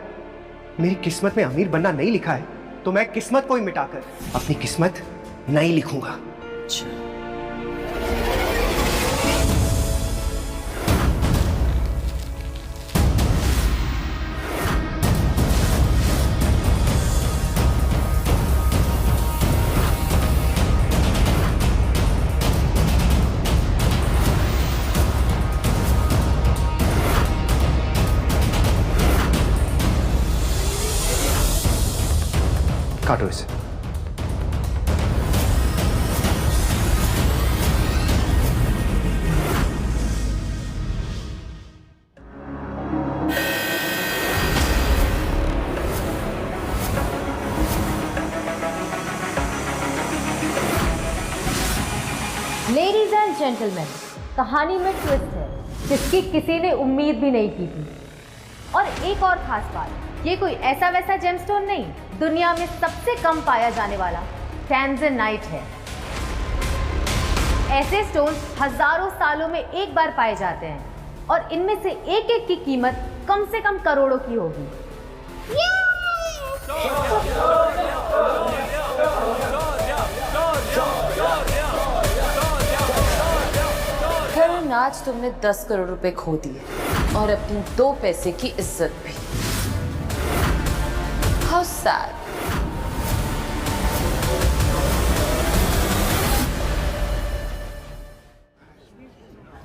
H: मेरी किस्मत में अमीर बनना नहीं लिखा है तो मैं किस्मत को ही मिटाकर अपनी किस्मत नहीं लिखूंगा। काटो इसे।
A: लेडीज एंड जेंटलमैन, कहानी में ट्विस्ट है जिसकी किसी ने उम्मीद भी नहीं की थी। और एक और खास बात, ये कोई ऐसा वैसा जेमस्टोन नहीं, दुनिया में सबसे कम पाया जाने वाला टैंजनाइट है। ऐसे स्टोन हजारों सालों में एक बार पाए जाते हैं, और इनमें से एक एक की कीमत कम से कम करोड़ों की होगी।
K: खैर, आज तुमने 10 करोड़ रुपए खो दिए और अपनी 2 पैसे की इज्जत भी। How sad.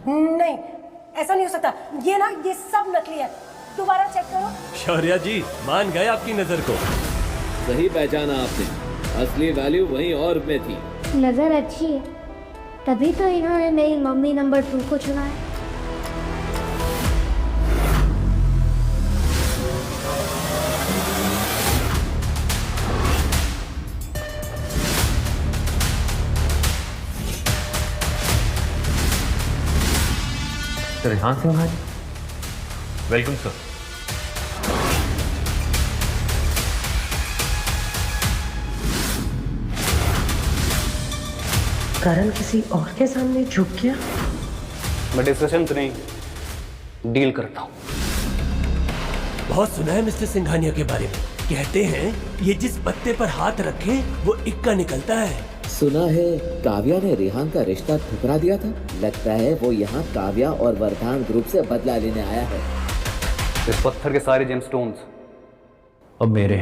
C: नहीं, ऐसा नहीं हो सकता। ये ना, ये सब नकली है। दोबारा चेक करो।
L: शौर्या जी, मान गए आपकी नजर को।
M: सही पहचाना आपने, असली वैल्यू वहीं और में थी।
G: नजर अच्छी है, तभी तो इन्होंने मेरी मम्मी नंबर 2 को चुना है।
B: रेहान सिंह भाई, वेलकम सर।
C: करण किसी और के सामने झुक गया।
N: मैं डिस्कशन तो नहीं, डील करता हूँ।
L: बहुत सुना है मिस्टर सिंघानिया के बारे में, कहते हैं ये जिस पत्ते पर हाथ रखे वो इक्का निकलता है।
M: सुना है काव्या ने रेहान का रिश्ता ठुकरा दिया था। लगता है वो यहाँ काव्या और वरदान ग्रुप से बदला लेने आया है।
D: इस पत्थर के सारे जेमस्टोन्स
L: अब मेरे।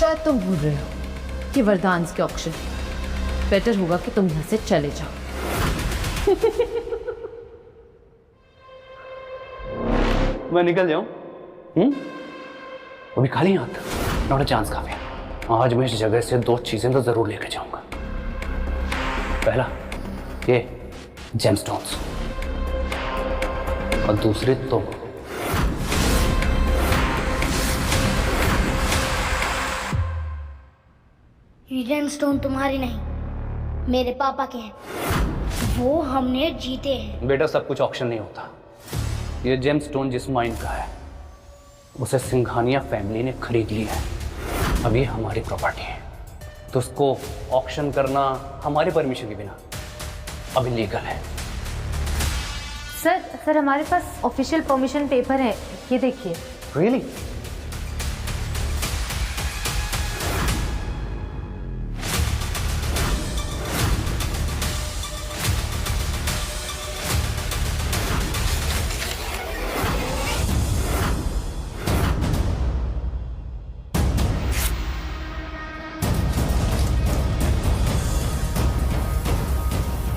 K: शायद तुम भूल रहे हो कि वरदान के ऑक्शन। बेटर होगा कि तुम यहाँ से चले जाओ।
D: मैं निकल जाऊं? वो भी खाली हाथ? नॉट अ चांस काफी। आज मैं इस जगह से 2 चीजें तो जरूर लेके जाऊंगा। पहला ये जेमस्टोन्स और दूसरे तुम।
G: ये जेमस्टोन तुम्हारी नहीं, मेरे पापा के हैं। वो हमने जीते हैं।
D: बेटा सब कुछ ऑक्शन नहीं होता। ये जेमस्टोन जिस माइन का है उसे सिंघानिया फैमिली ने खरीद लिया है। अब ये हमारी प्रॉपर्टी है, तो उसको ऑक्शन करना हमारी परमिशन के बिना अब इलीगल है।
A: सर हमारे पास ऑफिशियल परमिशन पेपर है, ये देखिए।
D: रियली?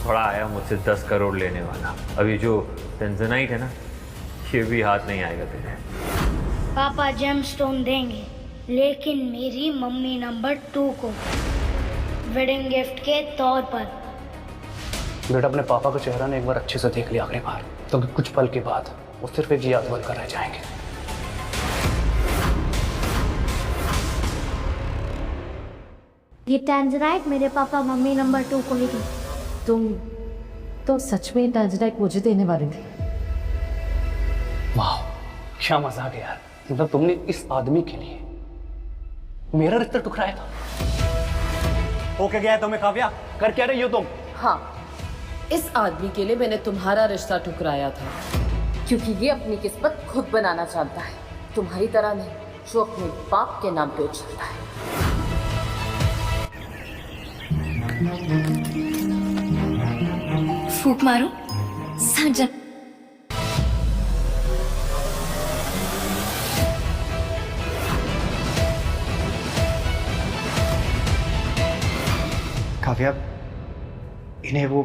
B: थोड़ा आया मुझसे 10 करोड़ लेने वाला। अभी जो टेंजनाइट है ना, ये भी हाथ नहीं आएगा तेरे।
G: पापा जेमस्टोन देंगे, लेकिन मेरी मम्मी नंबर 2 को वेडिंग गिफ्ट के तौर पर।
D: बेटा अपने पापा का चेहरा ने एक बार अच्छे से देख लिया आखिरी बार, तो कुछ पल के बाद वो सिर्फ एक याद बनकर रह जाएंगे।
G: ये टेंजनाइट मेरे पापा मम्मी नंबर 2 को ही दी।
K: तुम सच में टेंजनाइट मुझे देने वाली थी?
D: वाह क्या मजा आ गया यार। मतलब तुमने इस आदमी के लिए मेरा रिश्ता टुकराया था।
N: होके गया तुम्हें काव्या? कर क्या रही हो तुम?
K: हाँ, इस आदमी के लिए मैंने तुम्हारा रिश्ता ठुकराया था, क्योंकि ये अपनी किस्मत खुद बनाना चाहता है, तुम्हारी तरह नहीं जो अपने बाप के नाम पे उछलता है।
G: फूक मारो साजन।
H: काव्या, इन्हें वो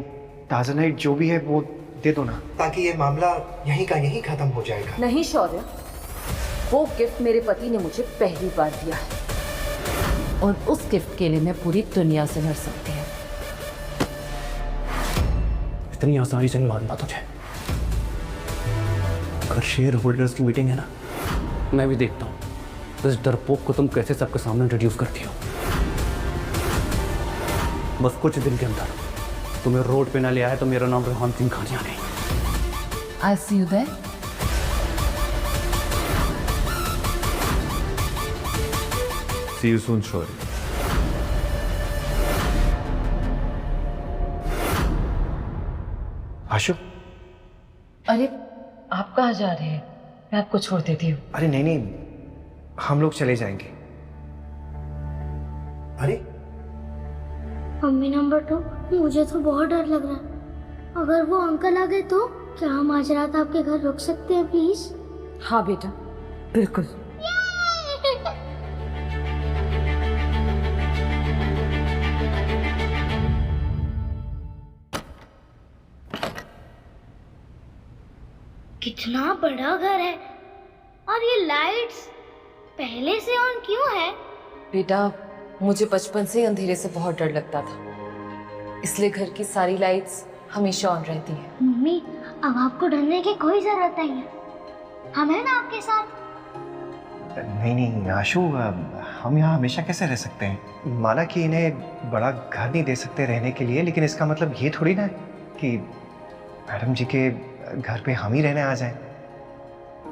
H: टांजनाइट जो भी है वो दे दो ना, ताकि ये मामला यहीं का यहीं खत्म हो जाएगा।
K: नहीं शौर्य, वो गिफ्ट मेरे पति ने मुझे पहली बार दिया है, और उस गिफ्ट के लिए मैं पूरी दुनिया से लड़ सकती हूँ।
D: इतनी आसानी से नहीं मानना तुझे। अगर शेयर होल्डर्स की मीटिंग है ना, मैं भी देखता हूँ इस डरपोक को तुम कैसे सबके सामने इंट्रोड्यूस करती हो। बस कुछ दिन के अंदर तुम्हें रोड पे ना ले आया तो मेरा नाम रेहान सिंघानिया नहीं।
K: I see you there.
B: See you soon Shaurya.
H: Ashu,
K: अरे आप कहाँ जा रहे हैं? मैं आपको छोड़ देती हूँ।
H: अरे नहीं, हम लोग चले जाएंगे। अरे
G: मम्मी नंबर 2, मुझे तो बहुत डर लग रहा है। अगर वो अंकल आ गए तो क्या हम आज रात आपके घर रुक सकते हैं प्लीज?
K: हाँ बेटा, बिल्कुल।
G: कितना बड़ा घर है, और ये लाइट्स पहले से ऑन क्यों है?
K: बेटा मुझे बचपन से अंधेरे से बहुत डर लगता था, इसलिए घर की सारी लाइट्स हमेशा ऑन रहती हैं।
G: मम्मी अब आपको डरने की कोई जरूरत नहीं है, हम हैं ना आपके साथ।
H: नहीं आशु, हम यहाँ हमेशा कैसे रह सकते हैं? माना कि इन्हें बड़ा घर नहीं दे सकते रहने के लिए, लेकिन इसका मतलब ये थोड़ी ना है कि मैडम जी के घर पे हम ही रहने आ जाएं।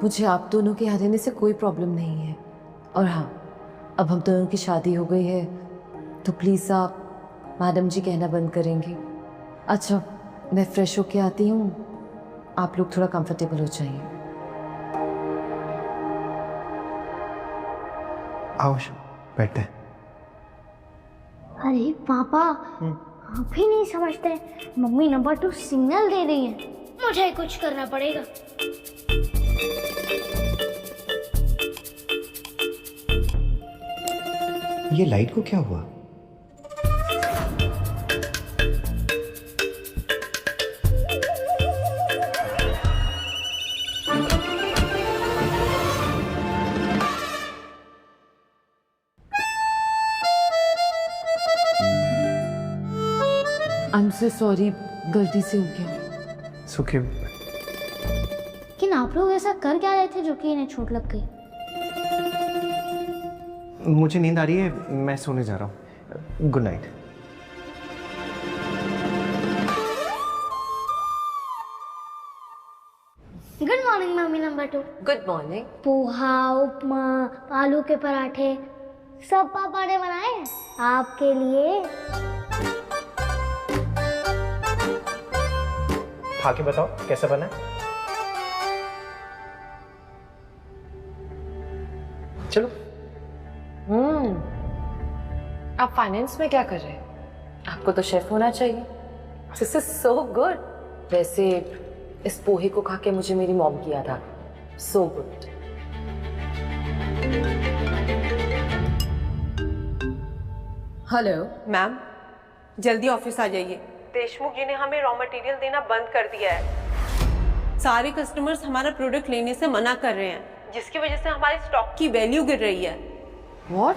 K: मुझे आप दोनों के यहाँ रहने से कोई प्रॉब्लम नहीं है, और हाँ अब हम दोनों की शादी हो गई है तो प्लीज़ आप मैडम जी कहना बंद करेंगे। अच्छा मैं फ्रेश होके आती हूँ, आप लोग थोड़ा कंफर्टेबल हो जाइए।
H: आओ बैठते हैं।
G: अरे पापा, आप ही नहीं समझते, मम्मी नंबर 2 सिग्नल दे रही है, मुझे कुछ करना पड़ेगा।
H: ये लाइट को क्या हुआ?
K: आई एम सो सॉरी, गलती से हो गया।
H: सुखी,
G: लेकिन आप लोग ऐसा कर क्या रहे थे जो कि इन्हें चोट लग गई?
H: मुझे नींद आ रही है, मैं सोने जा रहा हूँ। Good night.
G: Good morning mummy number 2।
K: Good morning.
G: Poha, upma, आलू के पराठे सब पापा ने बनाए हैं आपके लिए।
H: खा के बताओ कैसा बना है। चलो।
K: आप फाइनेंस में क्या कर रहे हैं? आपको तो शेफ होना चाहिए। This is so good. वैसे इस पोहे को खा के मुझे मेरी मॉम की याद आ गई। So good.
Q: हेलो मैम, जल्दी ऑफिस आ जाइए। देशमुख जी ने हमें रॉ मटेरियल देना बंद कर दिया है। सारे कस्टमर्स हमारा प्रोडक्ट लेने से मना कर रहे हैं, जिसकी वजह से हमारे स्टॉक की वैल्यू गिर रही है।
K: व्हाट?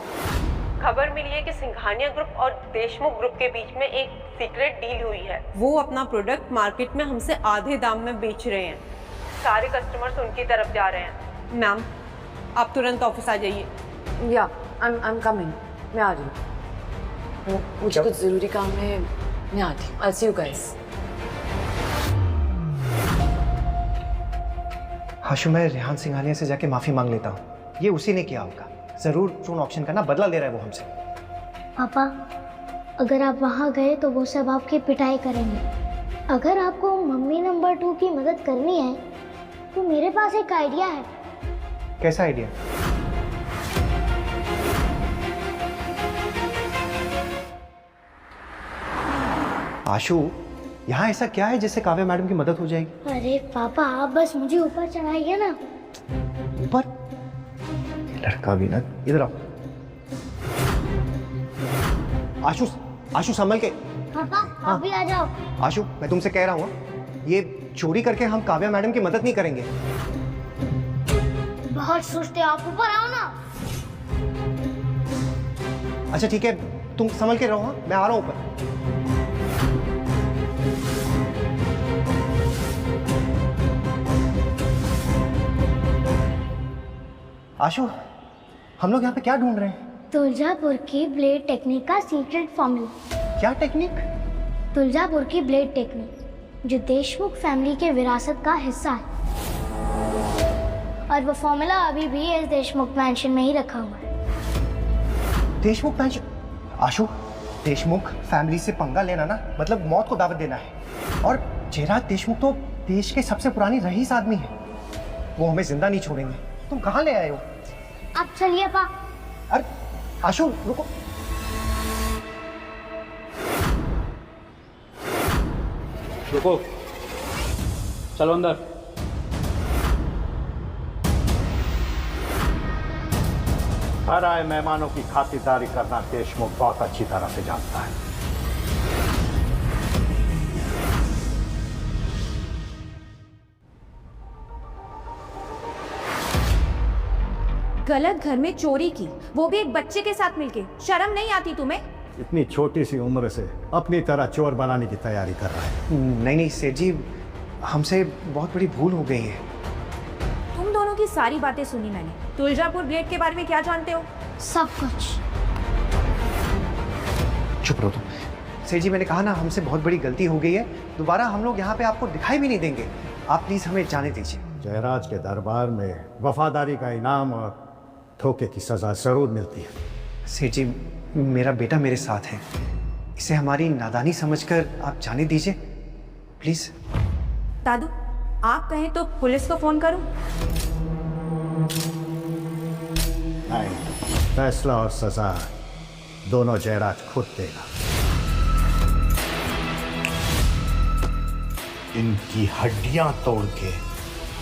Q: खबर मिली है कि सिंघानिया ग्रुप और देशमुख ग्रुप के बीच में एक सीक्रेट डील हुई है। वो अपना प्रोडक्ट मार्केट में हमसे आधे दाम में बेच रहे हैं। सारे कस्टमर्स उनकी तरफ जा रहे हैं। मैम, आप तुरंत ऑफिस आ जाइए।
K: या आई एम कमिंग। मैं आ रही हूँ। मुझे कुछ जरूरी काम है, मैं आती हूँ। आई सी यू गाइस।
H: हाशु, मैं रेहान सिंघानिया से जाके माफी मांग लेता हूँ। ये उसी ने किया होगा। जरूर फोन ऑप्शन का ना बदला ले रहा है वो हमसे।
G: पापा, अगर आप वहाँ गए तो वो सब आपकी पिटाई करेंगे। अगर आपको मम्मी नंबर 2 की मदद करनी है तो मेरे पास एक आइडिया है।
H: कैसा आइडिया? आशु, यहाँ ऐसा क्या है जिससे काव्या मैडम की मदद हो जाएगी?
G: अरे पापा, आप बस मुझे ऊपर चढ़ाइए ना।
H: ऊपर? लड़का भी ना। इधर आओ। आशु, आशु संभल के।
G: पापा, आप भी आ जाओ।
H: आशु, मैं तुमसे कह रहा हूँ, ये चोरी करके हम काव्या मैडम की मदद नहीं करेंगे।
G: बहुत सोचते, आप ऊपर आओ ना।
H: अच्छा ठीक है, तुम संभल के रहो। हाँ, मैं आ रहा हूँ ऊपर। आशु, हम लोग यहाँ पे क्या ढूंढ रहे हैं?
G: तुलजापुर की ब्लेड टेक्निक का सीक्रेट फॉर्मूला।
H: क्या टेक्निक?
G: तुलजापुर की ब्लेड टेक्निक, जो देशमुख फैमिली के विरासत का हिस्सा है, और वो फॉर्मूला अभी भी इस देशमुख मैंशन में ही रखा हुआ है।
H: देशमुख मैंशन? आशु, देशमुख फैमिली से पंगा लेना ना मतलब मौत को दावत देना है। और जयराज देशमुख तो देश के सबसे पुरानी रईस आदमी है। वो हमें जिंदा नहीं छोड़ेंगे। तुम कहाँ ले आए हो?
G: आप चलिए पा।
H: अरे आशु, रुको।
N: रुको, चलो अंदर।
R: हर आए मेहमानों की खातिरदारी करना देशमुख बहुत अच्छी तरह से जानता है।
S: गलत घर में चोरी की, वो भी एक बच्चे के साथ मिलके। शर्म नहीं आती तुम्हें?
R: इतनी छोटी सी उम्र से अपनी तरह चोर बनाने की तैयारी कर रहा है।
H: नहीं सेठ जी, हमसे बहुत बड़ी भूल हो गई है।
S: तुम दोनों की सारी बातें सुनी मैंने। तुलजापुर ब्लेड के बारे में क्या जानते हो?
G: सब कुछ।
H: चुप रहो तुम। सेठ जी, मैंने कहा ना, हमसे बहुत बड़ी गलती हो गई है। दोबारा हम लोग यहाँ पे आपको दिखाई भी नहीं देंगे। आप प्लीज हमें जाने दीजिए।
R: जयराज के दरबार में वफादारी का इनाम और धोखे की सजा जरूर मिलती है।
H: सेठ जी, मेरा बेटा मेरे साथ है। इसे हमारी नादानी समझकर आप जाने दीजिए प्लीज।
S: दादू, आप कहें तो पुलिस को फोन करूं?
R: नहीं, फैसला और सजा दोनों जयराज खुद देगा। इनकी हड्डियां तोड़ के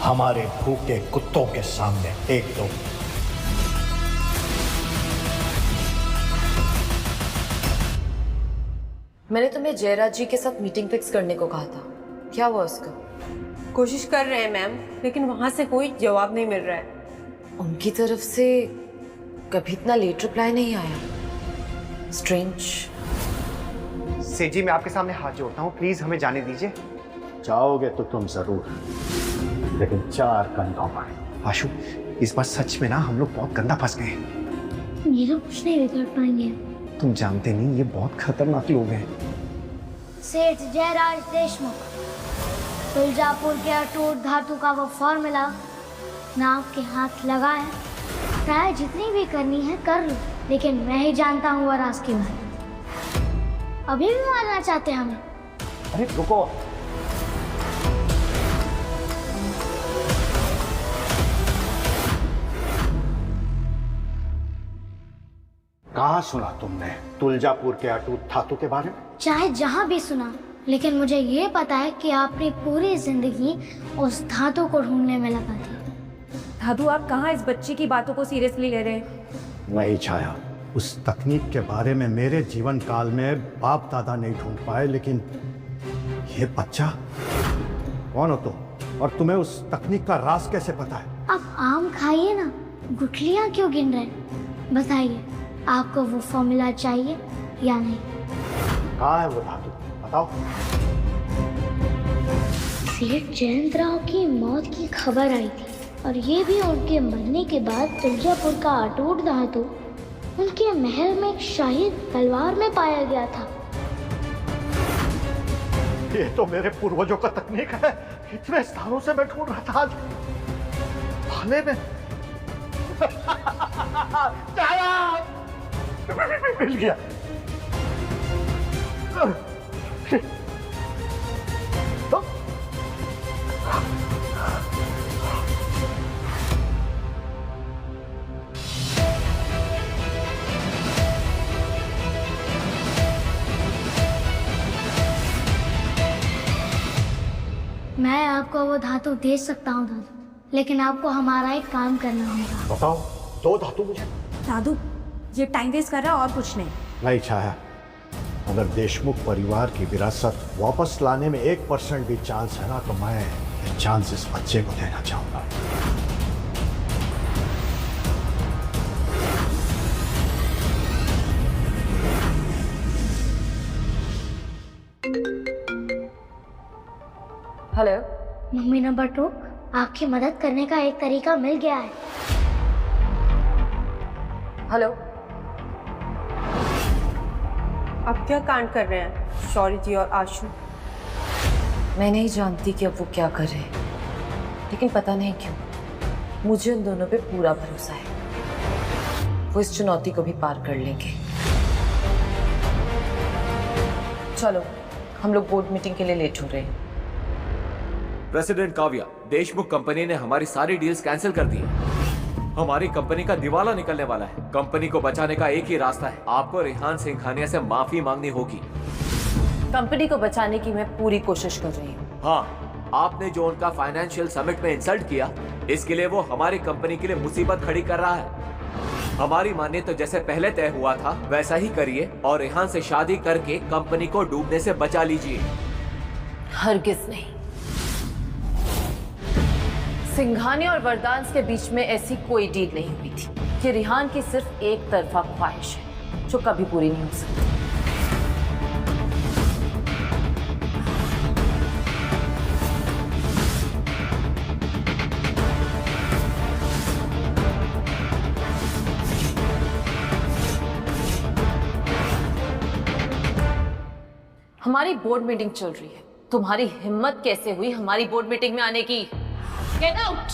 R: हमारे भूखे कुत्तों के सामने फेंक दो।
K: मैंने तुम्हें जयराज जी के साथ मीटिंग फिक्स करने को कहा था, क्या हुआ उसका?
Q: कोशिश कर रहे हैं मैम, लेकिन वहां से कोई जवाब नहीं मिल रहा है।
K: उनकी तरफ से कभी इतना लेट रिप्लाई नहीं आया। स्ट्रेंज।
H: सेठ जी, मैं आपके सामने हाथ जोड़ता हूँ, प्लीज हमें जाने दीजिए।
R: जाओगे तो तुम जरूर, लेकिन 4 कंधों पर।
H: आशु, इस बार सच में ना हम लोग बहुत गंदा फंस गए।
G: मेरा कुछ नहीं बिगड़ पाएंगे।
H: तुम जानते नहीं, ये बहुत खतरनाक लोग हैं।
G: सेठ जयराज देशमुख, तुलजापुर के अटूट धातु का वो फॉर्मूला ना आपके हाथ लगा है। ट्राई जितनी भी करनी है कर लो, लेकिन मैं ही जानता हूँ वो राज की बात। अभी भी मारना चाहते हैं हमें?
N: अरे रुको,
R: कहाँ सुना तुमने तुलजापुर के अटूट धातु के बारे में?
G: चाहे जहाँ भी सुना, लेकिन मुझे ये पता है कि आपने पूरी जिंदगी उस धातु को ढूंढने में लगा दी।
S: दादू, आप कहाँ इस बच्चे की बातों को सीरियसली ले रहे हैं?
R: नहीं छाया, उस तकनीक के बारे में मेरे जीवन काल में बाप दादा नहीं ढूंढ पाए, लेकिन ये बच्चा, कौन हो तुम और तुम्हें उस तकनीक का राज कैसे पता है?
G: आप आम खाइए ना, गुठलियाँ क्यों गिन रहे हैं? बताइए, आपको वो फॉर्मूला चाहिए या नहीं?
R: कहाँ है वो धातु, बताओ।
G: सेठ जयंत राव की मौत की खबर आई थी, और ये भी उनके मरने के बाद तुलजापुर का अटूट धातु उनके महल में एक शाही तलवार में पाया गया था।
R: ये तो मेरे पूर्वजों का तकनीक है। इतने स्थानों से मैं ढूंढ रहा था, आज भाले में मिल गया।
G: मैं आपको वो धातु दे सकता हूँ दादू, लेकिन आपको हमारा एक काम करना होगा।
R: बताओ, 2 धातु मुझे।
S: दादू, ये टाइम वेस्ट कर रहा है और कुछ नहीं।
R: नहीं छाया, अगर देशमुख परिवार की विरासत वापस लाने में 1% भी चांस है ना, तो मैं ये चांस इस बच्चे को देना चाहूंगा।
K: हेलो
G: मम्मी नंबर 2, आपकी मदद करने का एक तरीका मिल गया है।
K: हेलो,
Q: अब क्या कांड कर रहे हैं शौर्य जी और आशु?
K: मैं नहीं जानती कि अब वो क्या कर रहे हैं, लेकिन पता नहीं क्यों मुझे उन दोनों पे पूरा भरोसा है। वो इस चुनौती को भी पार कर लेंगे। चलो, हम लोग बोर्ड मीटिंग के लिए लेट हो रहे हैं।
M: प्रेसिडेंट काव्या, देशमुख कंपनी ने हमारी सारी डील्स कैंसिल कर दी है। हमारी कंपनी का दिवाला निकलने वाला है। कंपनी को बचाने का एक ही रास्ता है, आपको रेहान सिंघानिया से माफी मांगनी होगी।
K: कंपनी को बचाने की मैं पूरी कोशिश कर रही हूँ।
M: हाँ, आपने जो उनका फाइनेंशियल समिट में इंसल्ट किया, इसके लिए वो हमारी कंपनी के लिए मुसीबत खड़ी कर रहा है। हमारी मानिए तो जैसे पहले तय हुआ था वैसा ही करिए और रेहान से शादी करके कंपनी को डूबने से बचा लीजिए।
K: हरगिज नहीं। सिंघानिया और वरदान के बीच में ऐसी कोई डील नहीं हुई थी कि रेहान की सिर्फ एक तरफा ख्वाहिश है जो कभी पूरी नहीं हो सकती। हमारी बोर्ड मीटिंग चल रही है, तुम्हारी हिम्मत कैसे हुई हमारी बोर्ड मीटिंग में आने की? Get out!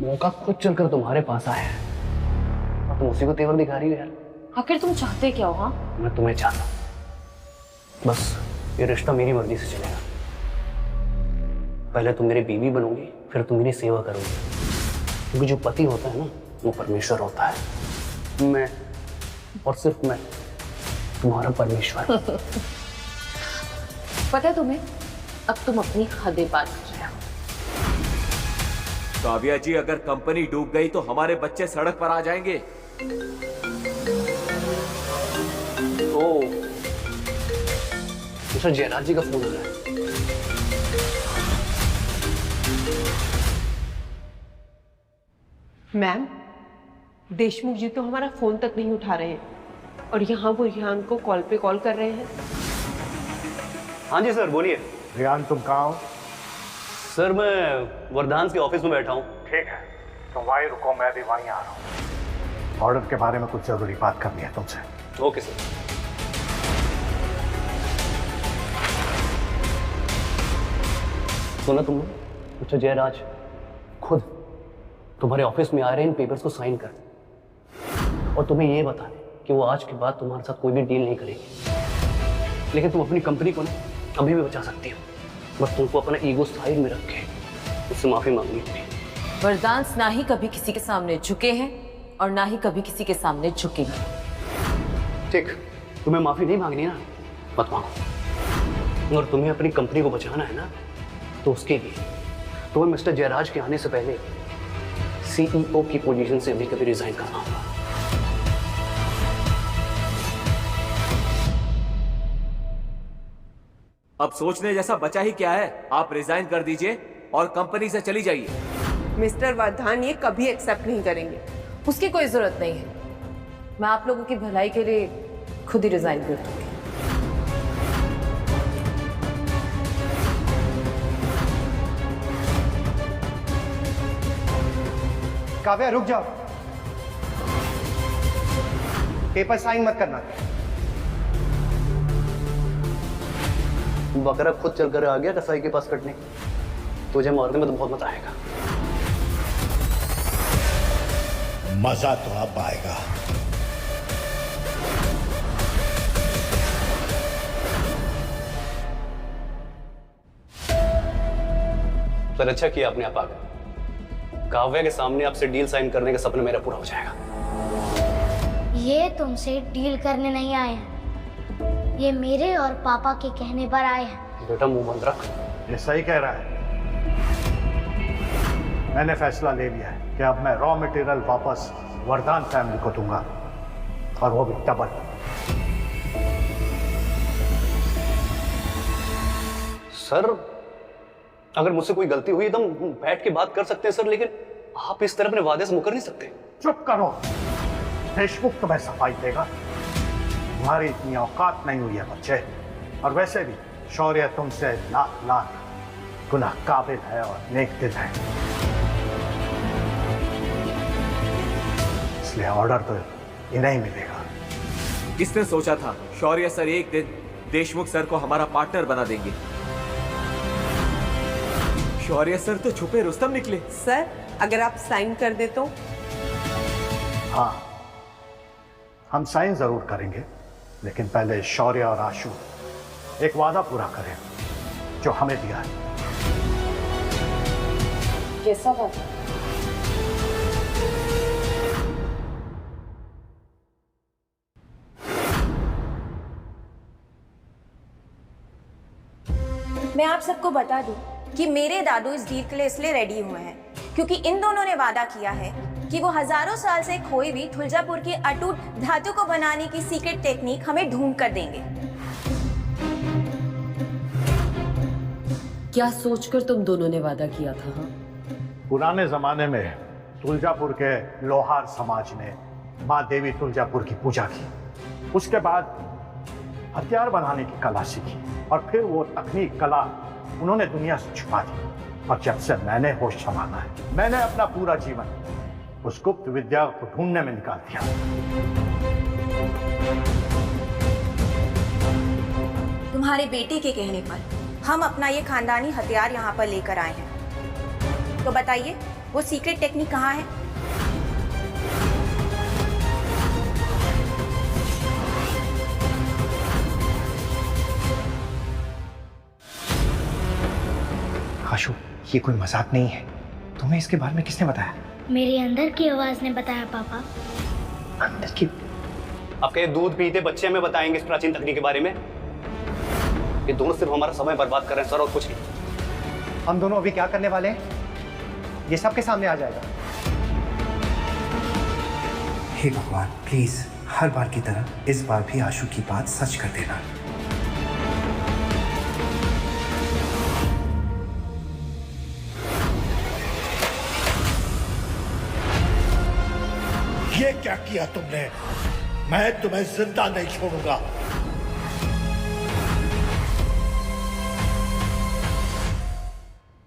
N: मौका खुद चलकर तुम्हारे पास आया है और तुम उसी को तेवर दिखा रही हो यार।
K: आखिर तुम चाहते क्या हो? हाँ,
N: मैं तुम्हें चाहता, बस ये रिश्ता मेरी मर्जी से चलेगा। पहले तुम मेरी बीवी बनोगी, फिर तुम मेरी सेवा करोगी, क्योंकि जो पति होता है ना, वो परमेश्वर होता है। मैं और सिर्फ मैं तुम्हारा परमेश्वर।
K: पता है तुम्हें, अब तुम अपनी हदें पार कर रहे हो।
M: काव्या जी, अगर कंपनी डूब गई तो हमारे बच्चे सड़क पर आ जाएंगे।
N: ओ, मिस्टर जयराज जी का फोन आ रहा है।
Q: मैम, देशमुख जी तो हमारा फोन तक नहीं उठा रहे हैं और यहाँ वो रेहान को कॉल पे कॉल कर रहे हैं।
N: हाँ जी सर, बोलिए।
R: रियान, तुम कहाँ हो?
N: सर मैं वरदान के ऑफिस में बैठा हूँ।
R: ठीक है, तुम वहीं रुको, मैं भी वहीं आ रहा हूँ। ऑर्डर के बारे में कुछ जरूरी बात करनी है तुमसे।
N: Okay sir. सुना तुमने? अच्छा जयराज खुद तुम्हारे ऑफिस में आ रहे हैं इन पेपर्स को साइन कर, और तुम्हें ये बता कि वो आज के बाद तुम्हारे साथ कोई भी डील नहीं करेगी। लेकिन तुम अपनी कंपनी को ना अभी भी बचा सकती हो, बस तुमको अपना ईगो साइड में रख के उससे माफी मांगनी होगी।
K: वरदांस ना ही कभी किसी के सामने झुके हैं और ना ही कभी किसी के सामने झुकेंगे।
N: ठीक, तुम्हें माफी नहीं मांगनी ना, मत मांगो। और तुम्हें अपनी कंपनी को बचाना है ना, तो उसके लिए तुम्हें मिस्टर जयराज के आने से पहले सीईओ की पोजीशन से भी कभी रिजाइन करना होगा।
M: अब सोचने जैसा बचा ही क्या है? आप रिजाइन कर दीजिए और कंपनी से चली जाइए।
Q: मिस्टर वर्धन ये कभी एक्सेप्ट नहीं करेंगे।
K: उसकी कोई जरूरत नहीं है, मैं आप लोगों की भलाई के लिए खुद ही रिजाइन कर दूंगी।
H: काव्या रुक जाओ, पेपर साइन मत करना।
N: बकरा खुद चल कर आ गया कसाई के पास कटने, तुझे मारने में तो बहुत मजा आएगा।
R: मजा तो अब आएगा।
N: सर अच्छा किया आपने आप आ गए। काव्या के सामने आपसे डील साइन करने का सपना मेरा पूरा हो जाएगा।
G: ये तुमसे डील करने नहीं आए हैं, ये मेरे और पापा के कहने पर आए हैं।
N: बेटा मुंह बंद रख।
R: ये सही कह रहा है। मैंने फैसला ले लिया है कि अब मैं रॉ मटेरियल वापस वरदान फैमिली को दूंगा, और वो भी डबल।
N: सर अगर मुझसे कोई गलती हुई तो हम बैठ के बात कर सकते हैं सर, लेकिन आप इस तरह अपने वादे से मुकर नहीं सकते।
R: चुप करो, देशमुख तुम्हें सफाई देगा। तुम्हारी इतनी औकात नहीं हुई है बच्चे, और वैसे भी शौर्य तुमसे लाख लाख गुना काबिल है और नेक दिल है, इसलिए ऑर्डर तो इन्हें ही मिलेगा।
M: किसने सोचा था शौर्य सर एक दिन देशमुख सर को हमारा पार्टनर बना देंगे? शौर्य सर तो छुपे रुस्तम निकले।
Q: सर अगर आप साइन कर दे तो?
R: हाँ, हम साइन जरूर करेंगे, लेकिन पहले शौर्य और आशु एक वादा पूरा करें जो हमें दिया है।
K: कैसा वादा?
S: मैं आप सबको बता दूं कि मेरे दादू इस डील के लिए इसलिए रेडी हुए हैं क्योंकि इन दोनों ने वादा किया है कि वो हजारों साल से खोई हुई तुलजापुर की अटूट धातु को बनाने की सीक्रेट टेक्निक हमें ढूंढ कर देंगे।
K: क्या सोचकर तुम दोनों ने वादा किया था? हाँ?
R: पुराने जमाने में तुलजापुर के लोहार समाज ने माँ देवी तुलजापुर की पूजा की, उसके बाद हथियार बनाने की कला सीखी, और फिर वो तकनीक कला उन्होंने दुनिया से छुपा दी। और जब से मैंने होश संभाला है, मैंने अपना पूरा जीवन उस गुप्त विद्या को ढूंढने में निकाल दिया।
S: तुम्हारे बेटे के कहने पर हम अपना ये खानदानी हथियार यहाँ पर लेकर आए हैं, तो बताइए वो सीक्रेट टेक्निक कहाँ है?
H: आशु, ये कोई मजाक नहीं है। तुम्हें इसके बारे में किसने बताया?
G: मेरे अंदर की आवाज ने बताया पापा।
H: अंदर की?
N: आपके ये दूध पीते बच्चे हमें बताएंगे इस प्राचीन तकनीक के बारे में? ये दोनों सिर्फ हमारा समय बर्बाद कर रहे हैं सर, और कुछ नहीं।
H: हम दोनों अभी क्या करने वाले हैं, ये सबके सामने आ जाएगा। हे भगवान, प्लीज हर बार की तरह इस बार भी आशु की बात सच कर देना।
R: ये क्या किया तुमने? मैं तुम्हें जिंदा नहीं छोड़ूंगा।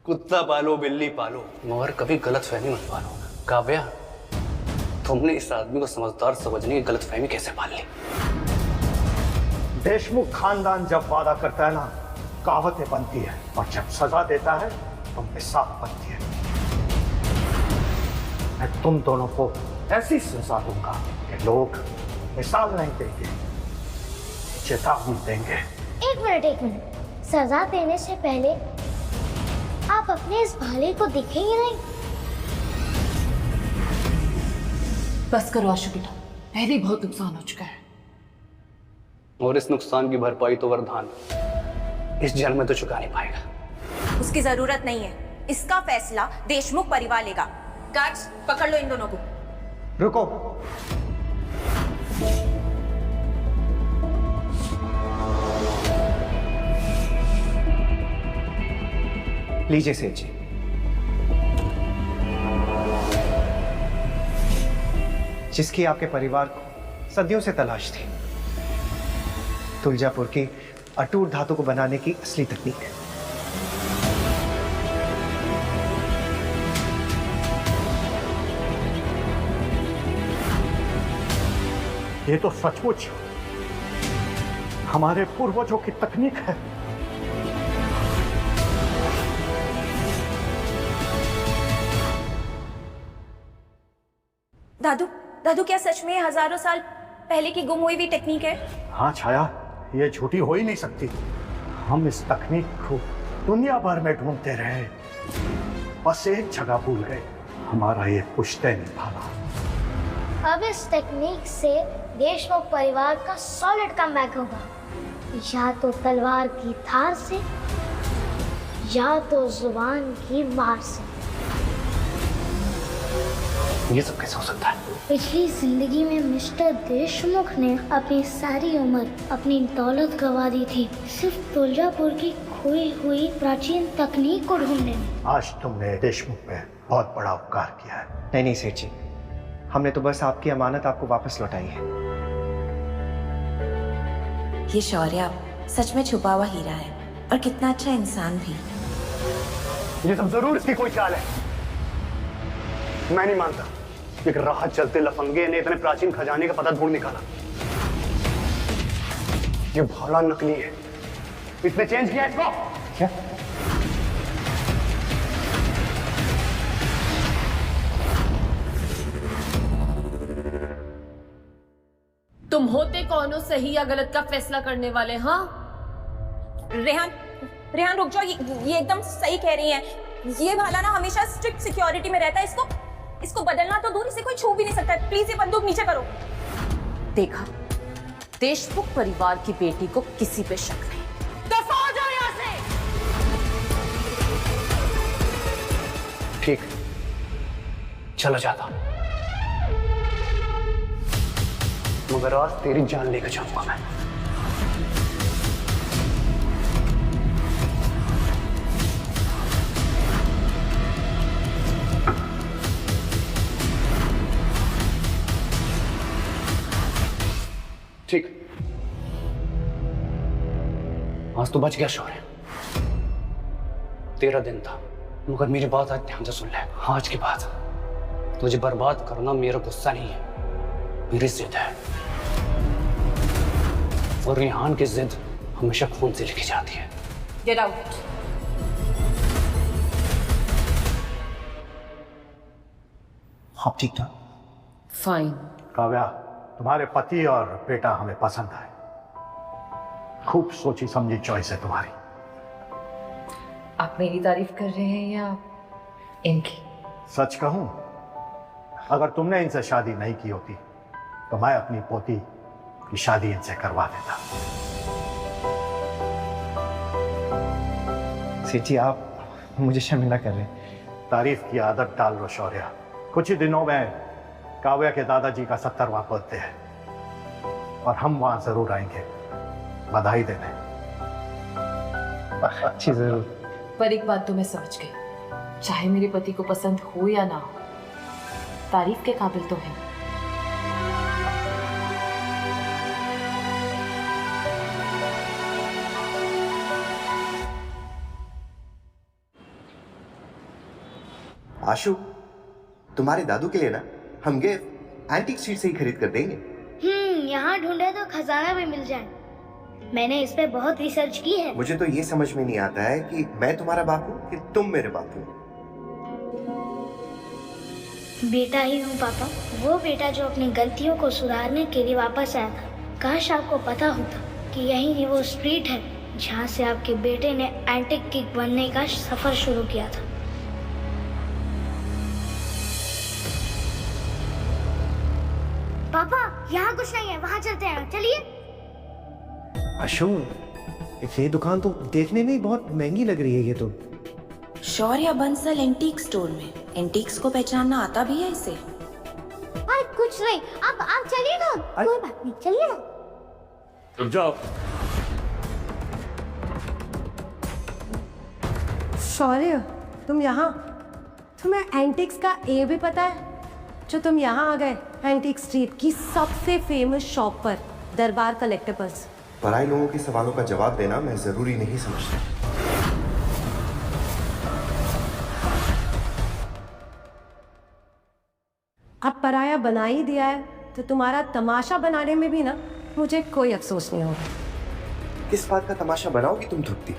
N: कुत्ता पालो बिल्ली पालो मगर कभी गलतफहमी मत पालो। काव्या, तुमने इस आदमी को समझदार समझने की गलतफहमी कैसे पाल ली?
R: देशमुख खानदान जब वादा करता है ना, कहावतें बनती है, और जब सजा देता है तो मिसाल बनती है। मैं तुम दोनों को ऐसी सजा दूंगा कि लोग मिसाल नहीं देंगे, चेतावनी देंगे।
G: एक मिनट, सजा देने से पहले आप अपने इस भाले को दिखेंगे नहीं?
K: बस करो आशु बेटा, पहले ही बहुत नुकसान हो चुका है।
N: और इस नुकसान की भरपाई तो वरदान इस जेल में तो चुका नहीं पाएगा।
S: उसकी जरूरत नहीं है, इसका फैसला देशमुख परिवार लेगा। गार्ड्स, पकड़ लो इन दोनों को।
R: रुको,
H: लीजिए सेठ जी। जिसकी आपके परिवार को सदियों से तलाश थी, तुलजापुर की अटूट धातु को बनाने की असली तकनीक।
R: ये तो सचमुच हमारे पूर्वजों की तकनीक है।
S: दादू, दादू क्या सच में हजारों साल पहले की गुम हुई हुई टेक्निक है?
R: हाँ छाया, ये झूठी हो ही नहीं सकती। हम इस तकनीक को दुनिया भर में ढूंढते रहे, बस एक जगह भूल गए, हमारा ये पुश्ते नहीं भाला।
G: अब इस टेक्निक से देशमुख परिवार का सॉलिड कमबैक होगा, या तो तलवार की धार से या तो जुबान की मार से।
N: ये सब कैसे हो सकता है?
G: पिछली जिंदगी में मिस्टर देशमुख ने अपनी सारी उम्र अपनी दौलत गंवा दी थी सिर्फ तुलजापुर की खोई हुई प्राचीन तकनीक को ढूंढने में।
R: आज तुमने देशमुख पे बहुत बड़ा उपकार किया है।
H: नहीं नहीं सेठ जी, हमने तो बस आपकी अमानत आपको वापस लौटाई है।
S: ये शौर्य सच में छुपा हुआ हीरा है, और कितना अच्छा इंसान भी।
R: ये सब जरूर इसकी कोई चाल है। मैं नहीं मानता एक राह चलते लफंगे ने इतने प्राचीन खजाने का पता ढूंढ निकाला। ये भाला नकली है, इसने चेंज किया इसको। क्या?
K: तुम होते कौन हो सही या गलत का फैसला करने वाले? हाँ
S: रेहान, रेहान रुक जाओ, ये एकदम सही कह रही हैं। ये भाला ना हमेशा स्ट्रिक्ट सिक्योरिटी में रहता है, इसको बदलना तो दूर, इसे कोई छू भी नहीं सकता। प्लीज ये बंदूक नीचे करो।
K: देखा, देशमुख परिवार की बेटी को किसी पे शक नहीं। दफा हो जाओ यहाँ से।
N: ठीक, चला जाता, मगर आज तेरी जान लेकर जाऊंगा मैं। ठीक, आज तो बच गया शौर्य। तेरा दिन था, मगर मेरी बात आज ध्यान से सुन ले। आज के बाद तुझे बर्बाद करना मेरा गुस्सा नहीं है, मेरी जिद है। और रेहान की जिद हमेशा खून से लिखी जाती है।
K: Get out.
H: आप ठीक था?
K: फाइन।
R: काव्या, तुम्हारे पति और बेटा हमें पसंद आए। खूब सोची समझी चॉइस है तुम्हारी।
K: आप मेरी तारीफ कर रहे हैं या इनकी?
R: सच कहूं, अगर तुमने इनसे शादी नहीं की होती तो मैं अपनी पोती की शादी इनसे करवा देता।
H: सेठ जी, आप मुझे शर्मिंदा कर रहे हैं।
R: तारीफ की आदत डाल लो शौर्य। कुछ ही दिनों में काव्या के दादाजी का 70वां बर्थडे है और हम वहां जरूर आएंगे बधाई देने।
H: अच्छी जरूर।
K: पर एक बात तो मैं समझ गई, चाहे मेरे पति को पसंद हो या ना हो, तारीफ के काबिल तो है।
H: आशु, तुम्हारे दादू के लिए ना हम गिफ्ट एंटीक स्ट्रीट से ही खरीद कर देंगे।
G: यहाँ ढूंढे तो खजाना भी मिल जाए। मैंने इस पे बहुत रिसर्च की है।
H: मुझे तो ये समझ में नहीं आता है कि मैं तुम्हारा बाप हूँ कि तुम मेरे बाप हो।
G: बेटा ही हूँ पापा, वो बेटा जो अपनी गलतियों को सुधारने के लिए वापस आया था। काश आपको पता होता कि यही वो स्ट्रीट है जहाँ से आपके बेटे ने एंटिक किक बनने का सफर शुरू किया था। पापा यहाँ कुछ नहीं है, वहाँ चलते हैं, चलिए।
H: अशोक, ये दुकान तो देखने में ही बहुत महंगी लग रही है। ये तो
S: शौर्य बंसल एंटीक स्टोर में एंटीक्स को पहचानना आता भी है इसे।
G: अरे कुछ नहीं, आप चलिए ना, कोई बात नहीं, चलिए ना।
L: रुक जाओ।
C: शौर्य, तुम यहाँ? तुम्हें एंटिक्स का ए भी पता है? जो तुम यहाँ आ गए एंटिक स्ट्रीट की सबसे फेमस शॉप पर, दरबार कलेक्टिबल्स।
H: पराये लोगों के सवालों का जवाब देना मैं जरूरी नहीं समझता।
C: अब पराया बना ही दिया है तो तुम्हारा तमाशा बनाने में भी ना मुझे कोई अफसोस नहीं होगा।
H: किस बात का तमाशा बनाओगी तुम धुपती?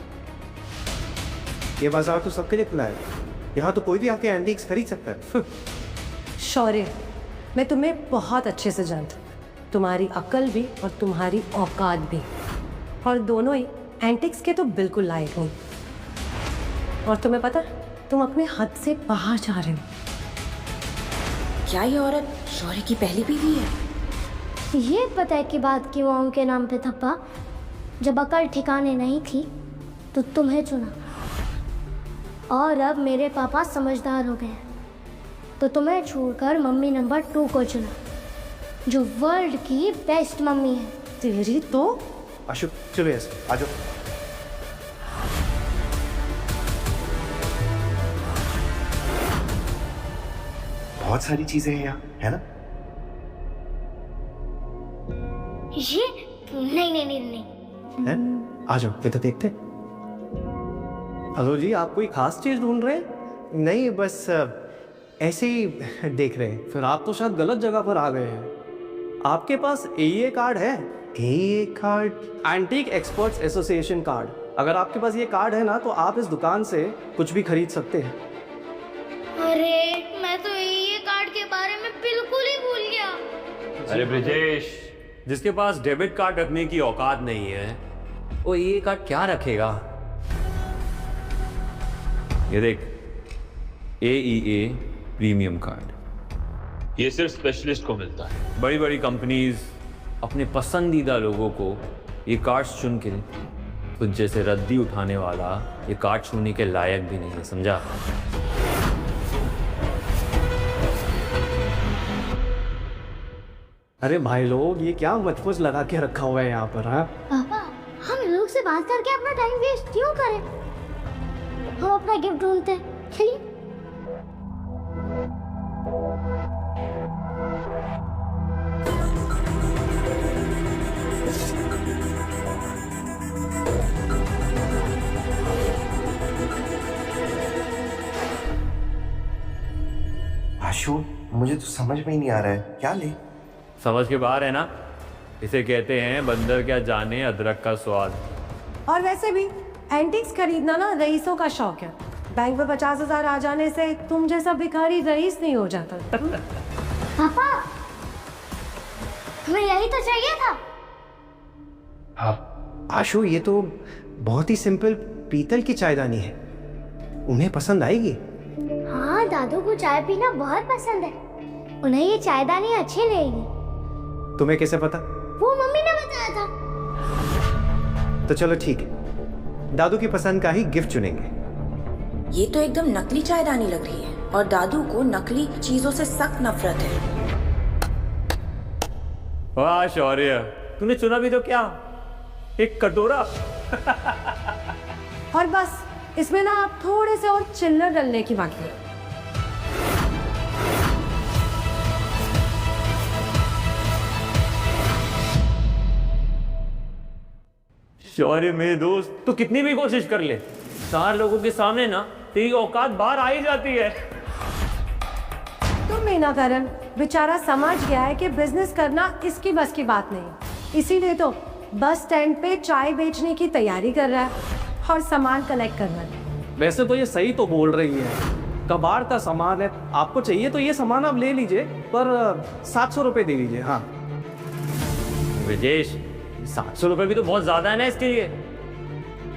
H: ये बाजार तो सबके लिए खुला है, यहाँ तो कोई भी आके एंटीक्स खरीद सकता है।
C: शौर्य, मैं तुम्हें बहुत अच्छे से जानती हूँ, तुम्हारी अकल भी और तुम्हारी औकात भी, और दोनों ही एंटिक्स के तो बिल्कुल लायक नहीं। और तुम्हें पता, तुम अपने हद से बाहर जा रहे हो।
S: क्या ये औरत शौर्य की पहली बीवी है?
G: ये पता है कि बात की वो उनके नाम पे थप्पा। जब अकल ठिकाने नहीं थी तो तुम्हें चुना, और अब मेरे पापा समझदार हो गए हैं तो तुम्हें छोड़कर मम्मी नंबर 2 को चुना, जो वर्ल्ड की बेस्ट मम्मी है।
C: तेरी तो
H: अशोक, चलो ऐसे आ जाओ। बहुत सारी चीजें हैं यहाँ, है ना?
G: ये नहीं।
H: है? आ जाओ, ये तो देखते।
R: हेलो जी, आप कोई खास चीज ढूंढ रहे हैं?
H: नहीं, बस ऐसे ही देख रहे हैं।
R: फिर आप तो शायद गलत जगह पर आ गए हैं। आपके पास एईए कार्ड है?
H: AEA card?
R: Antique experts association card. अगर आपके पास ये कार्ड है ना तो आप इस दुकान से कुछ भी खरीद सकते हैं।
G: अरे मैं तो ये कार्ड के बारे में बिल्कुल ही भूल गया।
L: अरे ब्रिजेश, जिसके पास डेबिट कार्ड रखने की औकात नहीं है वो ये कार्ड क्या रखेगा? ये देख, AEA प्रीमियम कार्ड, ये सिर्फ स्पेशलिस्ट को मिलता है। बड़ी बड़ी कंपनीज अपने पसंदीदा लोगों को ये कार्ड्स चुन के कुछ जैसे रद्दी उठाने वाला ये कार्ड छूने के लायक भी नहीं है, समझा?
R: अरे भाई लोग, ये क्या मचमुच लगा के रखा हुआ है यहाँ पर? हाँ
G: पापा, हम लोग से बात करके अपना टाइम वेस्ट क्यों करें? हम अपना गिफ्ट ढूंढते हैं, चलिए।
H: आशु, मुझे तो समझ में ही नहीं आ रहा है, क्या ले?
L: समझ के बाहर है ना? इसे कहते हैं बंदर क्या जाने अदरक का स्वाद।
C: और वैसे भी एंटिक्स खरीदना ना रईसों का शौक है। बैंक में 50,000 आ जाने से तुम जैसा भिखारी रईस नहीं हो जाता।
G: पापा, हमें यही तो चाहिए था।
H: हाँ आशु, ये तो बहुत ही सिंपल पीतल की चायदानी है, उन्हें पसंद आएगी।
G: हाँ, दादू को चाय पीना बहुत पसंद है, उन्हें ये चायदानी अच्छी लगेगी।
H: तुम्हें कैसे पता?
G: वो मम्मी ने बताया था।
H: तो चलो ठीक है, दादू की पसंद का ही गिफ्ट चुनेंगे।
S: ये तो एकदम नकली चायदानी लग रही है, और दादू को नकली चीजों से सख्त नफरत है।
L: वाह शौर्य, तूने चुना भी तो क्या, एक कटोरा।
C: और बस इसमें ना आप थोड़े से और चिल्लर डलने की बाकी है।
L: शौर्य मेरे दोस्त, तू कितनी भी कोशिश कर ले, 4 लोगों के सामने ना तेरी औकात बाहर आ ही जाती है।
T: मीना करण बेचारा समझ गया है कि बिजनेस करना इसकी बस की बात नहीं, इसीलिए तो बस स्टैंड पे चाय बेचने की तैयारी कर रहा है और सामान कलेक्ट कर रहा है।
J: वैसे तो ये सही तो बोल रही है, कबाड़ का सामान है, आपको चाहिए तो ये सामान आप ले लीजिए, पर 700 रुपये दे दीजिए। हाँ
L: विजेश, 700 रुपये भी तो बहुत ज़्यादा है ना इसके लिए।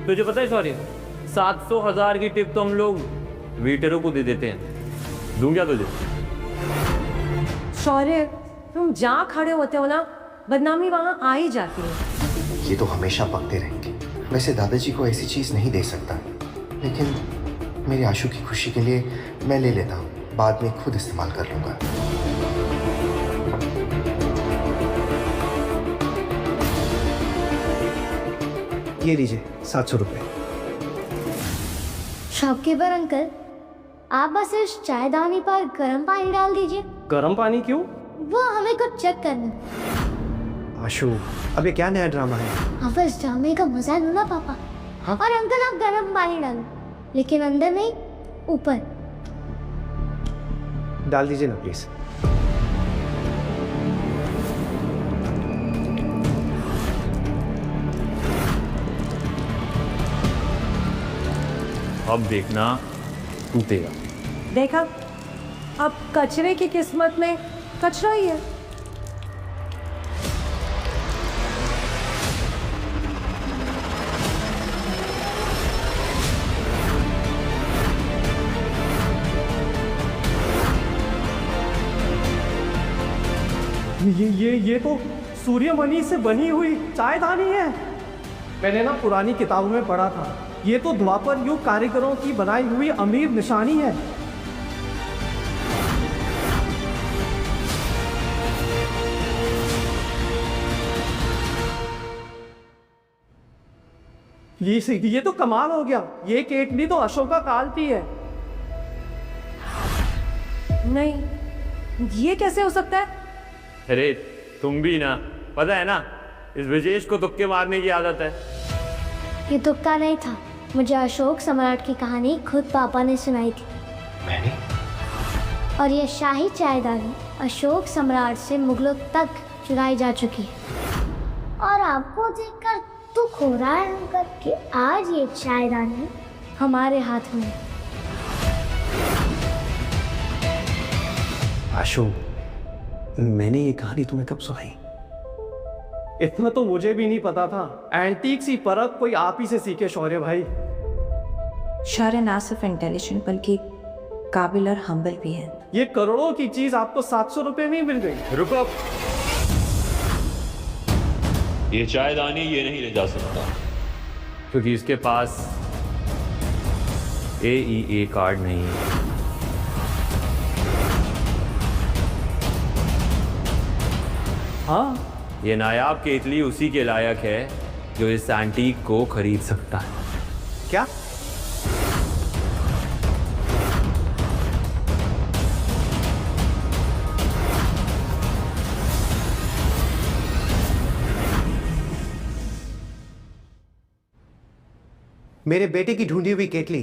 L: तुझे पता है सॉरी, 700,000 की टिप तो हम लोग वेटरों को दे देते हैं। दूँ क्या तुझे?
T: शौर्य, तुम जहाँ खड़े होते हो ना, बदनामी वहाँ आ ही जाती है।
H: ये तो हमेशा पकते रहेंगे। वैसे दादाजी को ऐसी चीज़ नहीं दे सकता, लेकिन मेरे आशु की खुशी के लिए मैं ले लेता हूँ, बाद में खुद इस्तेमाल कर लूँगा।
J: ये लीजिए 700 रुपये।
G: शॉपकीपर अंकल, आप बस इस चायदानी पर गर्म पानी डाल दीजिए।
J: गर्म पानी क्यों?
G: वो हमें कुछ चेक करना।
J: आशु, अब ये क्या नया ड्रामा है?
G: अब इस ड्रामे का मजा लो ना पापा।
J: हाँ?
G: और अंकल आप गर्म पानी डालो, लेकिन अंदर नहीं, ऊपर।
J: डाल दीजिए ना प्लीज।
L: अब देखना टूटेगा।
T: देखा, अब कचरे की किस्मत में कचरा ही है।
J: ये तो सूर्यमणि से बनी हुई चायदानी है। मैंने ना पुरानी किताबों में पढ़ा था, ये तो द्वापर युग कारीगरों की बनाई हुई अमीर निशानी है। ये तो कमाल हो गया। ये केतली तो अशोका काल की है।
T: नहीं, ये कैसे हो सकता है?
L: अरे तुम भी ना, पता है ना, इस विजेश को तुक्के मारने की आदत है।
G: ये तुक्का नहीं था, मुझे अशोक सम्राट की कहानी खुद पापा ने सुनाई थी।
H: मैंने?
G: और ये शाही चायदानी अशोक सम्राट से मुगलों तक चुराई जा चुकी है। और आपको देखकर दुख हो रहा है अंकल कि आज ये चायदानी हमारे हाथ में है।
J: आशु, मैंने ये कहानी तुम्हें कब सुनाई? इतना तो मुझे भी नहीं पता था। एंटीक सी परख कोई आप ही से सीखे शौर्य भाई।
S: शौर्य ना सिर्फ इंटेलिजेंट बल्कि काबिल और हम्बल भी है।
J: ये करोड़ों की चीज आपको 700 रुपए में मिल गई।
L: रुको, ये चायदानी ये नहीं ले जा सकता क्योंकि इसके पास AEA कार्ड नहीं है।
J: हाँ,
L: ये नायाब केतली उसी के लायक है जो इस एंटीक को खरीद सकता है।
J: क्या?
H: मेरे बेटे की ढूंढी हुई केतली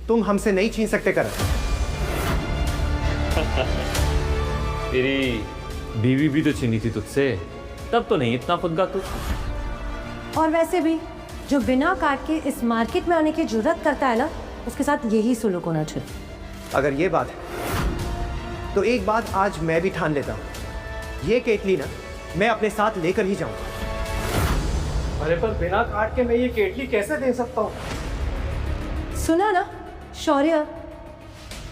H: तुम हमसे नहीं छीन सकते करण।
L: तेरी बीवी भी तो छीनी थी तुझसे, तब तो नहीं इतना खुदगा तू।
T: और वैसे भी जो बिना काट के इस मार्केट में आने की जरूरत करता है ना, उसके साथ यही सुलूक होना चाहिए।
H: अगर ये बात है तो एक बात आज मैं भी ठान लेता हूँ, ये केतली ना मैं अपने साथ लेकर ही जाऊंगा।
J: अरे पर बिना काट के मैं ये केतली कैसे दे सकता हूँ?
T: सुना ना शौर्य,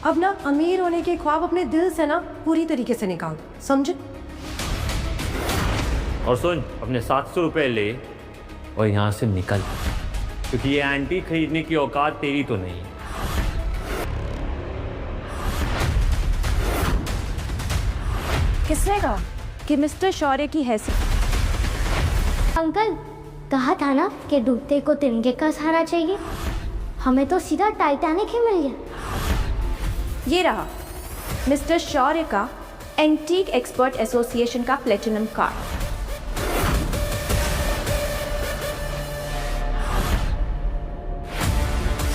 T: अब ना अमीर होने के ख्वाब अपने दिल से ना पूरी तरीके से निकाल, समझे?
L: और सुन, अपने 700 रुपए ले और यहाँ से निकल, क्योंकि ये एंटीक खरीदने की औकात तेरी तो नहीं।
S: किसने कहा कि मिस्टर शौर्य की हैसियत?
G: अंकल, कहा था ना कि डूबते को तिरंगे का सहारा चाहिए। हमें तो सीधा टाइटैनिक ही मिल गया।
S: ये रहा मिस्टर शौर्य का एंटीक एक्सपर्ट एसोसिएशन का प्लेटिनम कार्ड।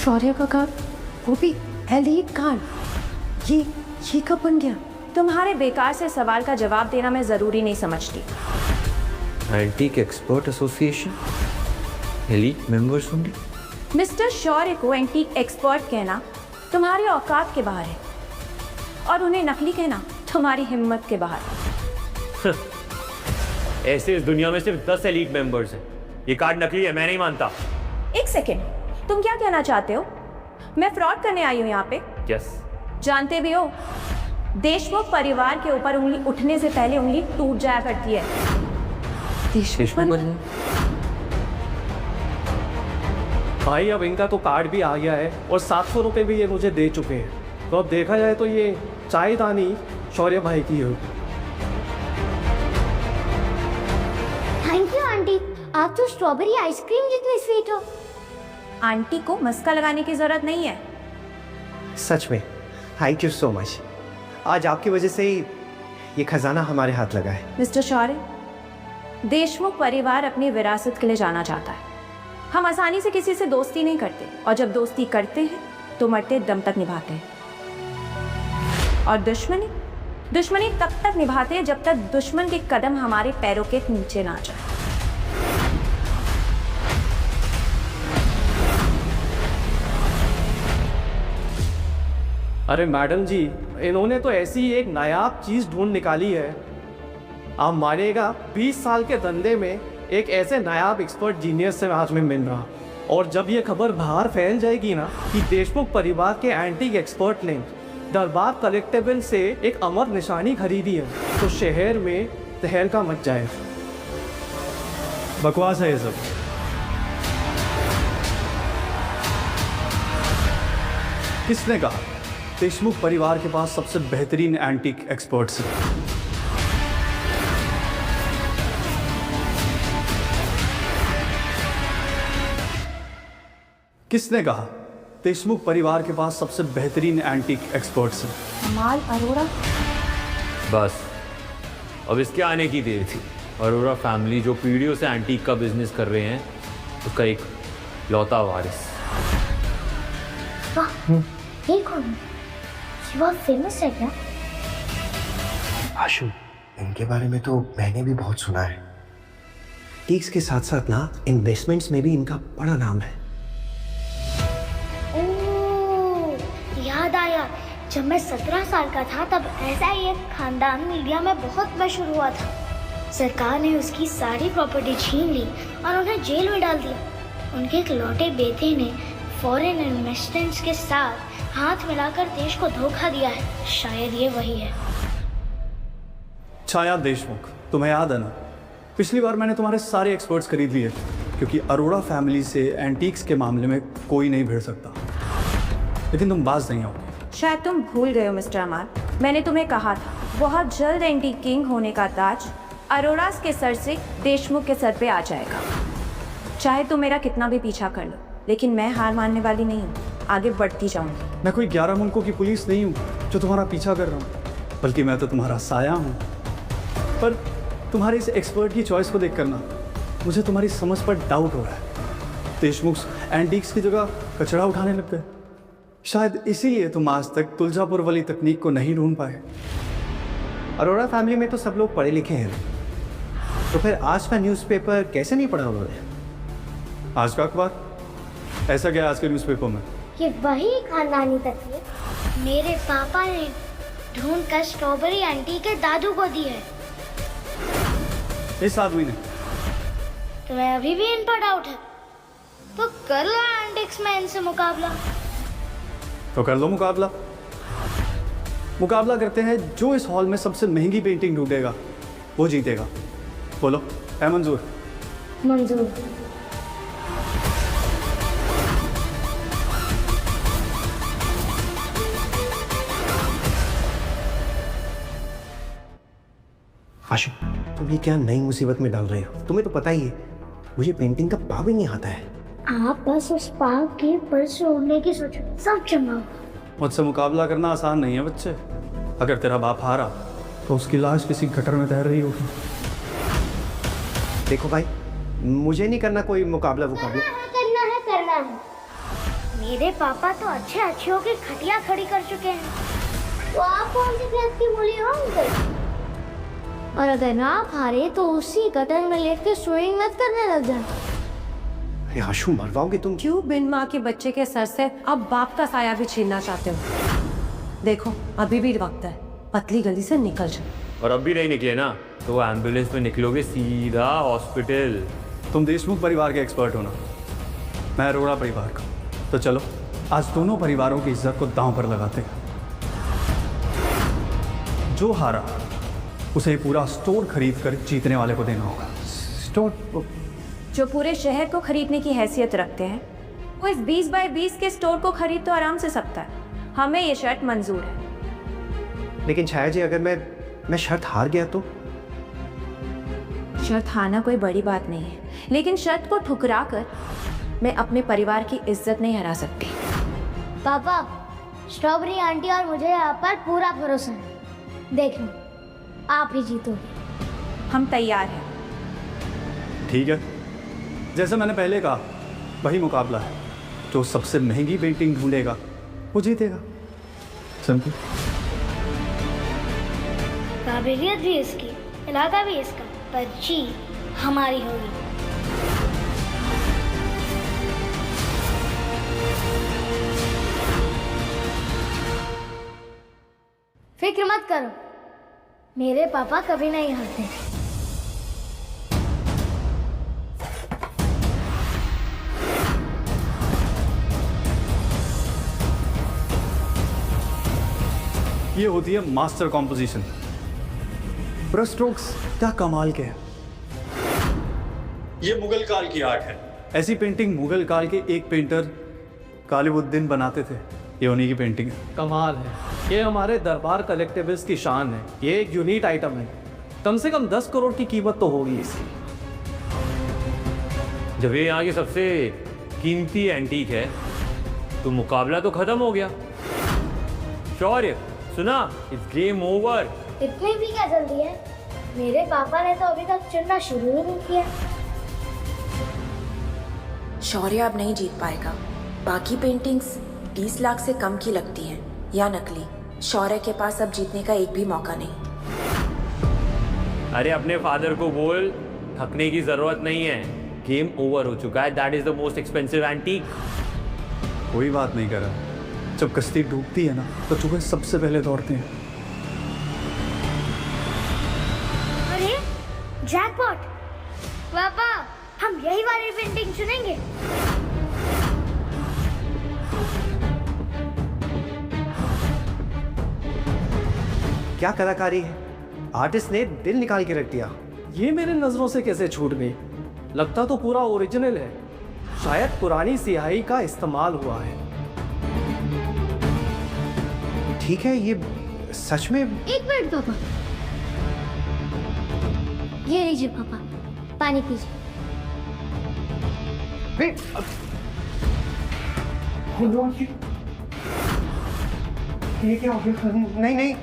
T: शौर्य का कार्ड, वो भी एलीट कार्ड। ये कब बन गया?
S: तुम्हारे बेकार से सवाल का जवाब देना मैं ज़रूरी नहीं समझती।
B: Antique expert association elite members होंगे।
S: मिस्टर शौर्य को एंटीक एक्सपर्ट कहना तुम्हारी औकात के बाहर है और उन्हें नकली कहना तुम्हारी हिम्मत के बाहर।
L: ऐसे इस दुनिया में सिर्फ 10 एलीट मेंबर्स हैं। ये कार्ड नकली है, मैं नहीं मानता।
S: एक सेकेंड, तुम क्या कहना चाहते हो? मैं फ्रॉड करने आई हूँ यहाँ पे?
L: यस।
S: जानते भी हो, देशमुख परिवार के ऊपर उंगली उठने से पहले उंगली टूट जाया करती है।
J: भाई अब इनका तो कार्ड भी आ गया है और 700 रुपये भी ये मुझे दे चुके हैं। तो अब देखा जाए तो ये चायदानी शौर्य भाई की हो।
G: थैंक यू आंटी, आप तो स्ट्रॉबेरी आइसक्रीम जितनी स्वीट हो।
S: आंटी को मस्का लगाने की जरूरत नहीं है।
H: सच में थैंक यू सो मच। आज आपकी वजह से ही ये खजाना हमारे हाथ लगा है।
S: मिस्टर शौर्य, देशमुख परिवार अपनी विरासत के लिए जाना चाहता है। हम आसानी से किसी से दोस्ती नहीं करते और जब दोस्ती करते हैं तो मरते दम तक निभाते हैं। और दुश्मनी तब तक निभाते हैं जब तक दुश्मन के कदम हमारे पैरों के नीचे ना जाए।
J: अरे मैडम जी, इन्होंने तो ऐसी एक नायाब चीज ढूंढ निकाली है। आप मानेगा 20 साल के धंधे में एक ऐसे नायाब एक्सपर्ट जीनियस से आज में मिल रहा। और जब ये खबर बाहर फैल जाएगी ना कि देशमुख परिवार के एंटीक एक्सपर्ट ने दरबार कलेक्टेबल से एक अमर निशानी खरीदी है, तो शहर में तहलका मच जाए। बकवास है ये सब। किसने कहा देशमुख परिवार के पास सबसे बेहतरीन एंटीक एक्सपर्ट्स हैं? किसने कहा देशमुख परिवार के पास सबसे बेहतरीन एंटीक एक्सपर्ट्स हैं?
S: कमाल अरोड़ा।
L: बस अब इसके आने की देर थी। अरोड़ा फैमिली जो पीढ़ियों से एंटीक का बिजनेस कर रहे हैं, उसका एक लौता वारिस।
G: वाह, ये कौन है? ये बहुत फेमस है क्या?
H: आशु, इनके बारे में तो मैंने भी बहुत सुना है। टीक्स के साथ साथ ना इन्वेस्टमेंट्स में भी इनका बड़ा नाम है।
G: याद आया, जब मैं 17 साल का था तब ऐसा ही एक खानदान मीडिया में बहुत मशहूर हुआ था। सरकार ने उसकी सारी प्रॉपर्टी छीन ली और उन्हें जेल में डाल दिया। उनके इकलौते बेटे ने फॉरेन इन्वेस्टमेंट्स के साथ हाथ मिलाकर देश को धोखा दिया है। शायद ये वही है।
J: छाया देशमुख, तुम्हें याद है ना, पिछली बार मैंने तुम्हारे सारे एक्सपर्ट्स खरीद लिए क्योंकि अरोड़ा फैमिली से एंटीक्स के मामले में कोई नहीं भिड़ सकता। लेकिन तुम बाज नहीं आओगे।
S: शायद तुम भूल गए हो मिस्टर अमार, मैंने तुम्हें कहा था बहुत जल्द एंटीक किंग होने का ताज अरोड़ास के सर से देशमुख के सर पे आ जाएगा। चाहे तुम मेरा कितना भी पीछा कर लो, लेकिन मैं हार मानने वाली नहीं हूँ, आगे बढ़ती जाऊंगी।
J: मैं कोई 11 मुल्कों की पुलिस नहीं हूँ जो तुम्हारा पीछा कर रहा हूँ, बल्कि मैं तो तुम्हारा साया हूँ। पर तुम्हारे इस एक्सपर्ट की चॉइस को देख कर ना मुझे तुम्हारी समझ पर डाउट हो रहा है। देशमुख एंटीक्स की जगह कचरा उठाने लग गए। शायद इसीलिए तुम आज तक तुलजापुर वाली तकनीक को नहीं ढूंढ पाए।
H: अरोड़ा फैमिली में तो सब लोग पढ़े लिखे हैं, तो फिर आज का न्यूज़पेपर कैसे नहीं पढ़ा उन्होंने?
J: आज का अखबार? ऐसा क्या आज के न्यूज़पेपर में?
G: ये वही खानदानी तस्वीर मेरे पापा ने ढूंढ कर स्ट्रॉबेरी आंटी के दादू को दी है।
J: इस आदमी ने?
G: तुम्हें अभी भी इन पर डाउट है? तो कर लो एंटिक्स में इनसे मुकाबला।
J: तो कर लो मुकाबला। मुकाबला करते हैं, जो इस हॉल में सबसे महंगी पेंटिंग ढूंढेगा वो जीतेगा। बोलो, है मंजूर?
G: मंजूर।
H: आशु, तुम ये क्या नई मुसीबत में डाल रहे हो? तुम्हें तो पता ही है मुझे पेंटिंग का पाव ही नहीं आता है।
G: आप बस उस पाव के पर से उड़ने की सोचो, सब जमा।
J: मुझसे मुकाबला करना आसान नहीं है बच्चे। अगर तेरा बाप हारा तो उसकी लाश किसी गटर में तैर रही होगी।
H: देखो भाई, मुझे नहीं करना कोई मुकाबला।
G: करना है। मेरे पापा तो अच्छे अच्छे होके खटिया खड़ी कर चुके हैं। तो आप कौन सी क्लास की मूली हो अंकल? और अगर ना आप हारे तो उसी कतर में लेट के स्विमिंग मत करने लग जाना।
R: अरे आशु, मरवाओगे तुम?
T: क्यों बिन माँ के बच्चे के सर से अब बाप का साया भी छीनना चाहते हो? देखो अभी भी वक्त है, पतली गली से निकल जाओ।
L: और अब भी नहीं निकले ना तो वो एम्बुलेंस में निकलोगे सीधा हॉस्पिटल।
D: तुम देशमुख परिवार के एक्सपर्ट हो ना, मैं अरोड़ा परिवार का। तो चलो आज दोनों परिवारों की इज्जत को दांव पर लगाते हैं। जो हारा उसे पूरा स्टोर खरीद कर जीतने वाले को देना होगा।
S: स्टोर जो पूरे शहर को खरीदने की हैसियत रखते हैं वो इस 20 बाय 20 के स्टोर को खरीद तो आराम से सकता है। हमें ये शर्त मंजूर है।
H: लेकिन छाया जी, अगर मैं शर्त हार गया तो?
S: शर्त हारना कोई बड़ी बात नहीं है, लेकिन शर्त को ठुकरा कर मैं अपने परिवार की इज्जत नहीं हरा सकती।
G: पापा, स्ट्रॉबेरी आंटी और मुझे आप पर पूरा भरोसा है। देख लो, आप ही जीतोगे।
S: हम तैयार हैं।
D: ठीक है, जैसे मैंने पहले कहा वही मुकाबला है। जो सबसे महंगी पेंटिंग ढूंढेगा वो जीतेगा। सिंपल।
G: काबिलियत भी इसकी, इलाका भी इसका, पर जीत हमारी होगी। फिक्र मत करो, मेरे पापा कभी नहीं हारते।
D: ये होती है मास्टर कॉम्पोजिशन। ब्रश स्ट्रोक्स क्या कमाल के हैं। ये मुगल काल की आर्ट है। ऐसी पेंटिंग मुगल काल के एक पेंटर कालिबुद्दीन बनाते थे। ये उन्हीं की पेंटिंग है।
J: कमाल है, ये हमारे दरबार कलेक्टिव्स की शान है। ये एक यूनिक आइटम है, कम से कम 10 करोड़ की कीमत तो होगी इसकी।
L: जब ये यहाँ की सबसे कीमती एंटीक है तो मुकाबला तो खत्म हो गया। शौर्य सुना, इट्स गेम ओवर।
G: इतनी भी क्या जल्दी है? मेरे पापा ने तो अभी तक चुनना शुरू ही नहीं किया।
S: शौर्य अब नहीं जीत पाएगा। बाकी पेंटिंग्स 20 लाख से कम की लगती हैं या नकली। शौर्य के पास अब जीतने का एक भी मौका नहीं।
L: अरे अपने फादर को बोल, थकने की जरूरत नहीं है, गेम ओवर हो चुका है। That is the most expensive antique.
D: कोई बात नहीं कर रहा। जब कश्ती डूबती है ना तो चूहे सबसे पहले दौड़ते हैं।
G: अरे जैकपॉट! पापा, हम यही वाली पेंटिंग चुनेंगे।
H: क्या कलाकारी है, आर्टिस्ट ने दिल निकाल के रख दिया।
J: ये मेरे नजरों से कैसे छूट गई? लगता तो पूरा ओरिजिनल है, शायद पुरानी स्याही का इस्तेमाल हुआ है।
H: ठीक है, ये सच में?
G: एक मिनट पापा, ये लीजिए पापा, पानी पीजिए।
H: ये क्या हो गया? नहीं नहीं,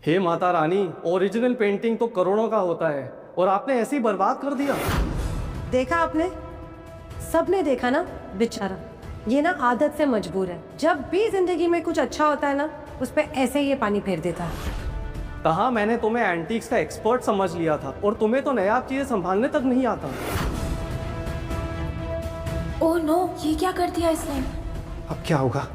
J: हे माता रानी, ओरिजिनल पेंटिंग तो करोड़ों का होता है और आपने ऐसे ही बर्बाद कर दिया।
T: देखा आपने, सबने देखा ना। बेचारा ये ना आदत से मजबूर है। जब भी जिंदगी में कुछ अच्छा होता है ना, उस पर ऐसे ही ये पानी फेर देता है।
J: कहा मैंने तुम्हें एंटीक्स का एक्सपर्ट समझ लिया था और तुम्हें तो नायाब चीजें संभालने तक नहीं आता।
S: ओह नो, ये क्या कर दिया इसने?
H: अब क्या होगा?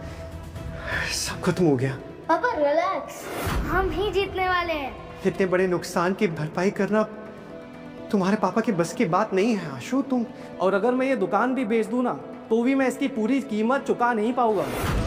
H: सब खत्म हो गया।
G: पापा रिलैक्स, हम ही जीतने वाले हैं।
H: इतने बड़े नुकसान की भरपाई करना तुम्हारे पापा के बस की बात नहीं है आशु। तुम
J: और अगर मैं ये दुकान भी बेच दूं ना तो भी मैं इसकी पूरी कीमत चुका नहीं पाऊंगा।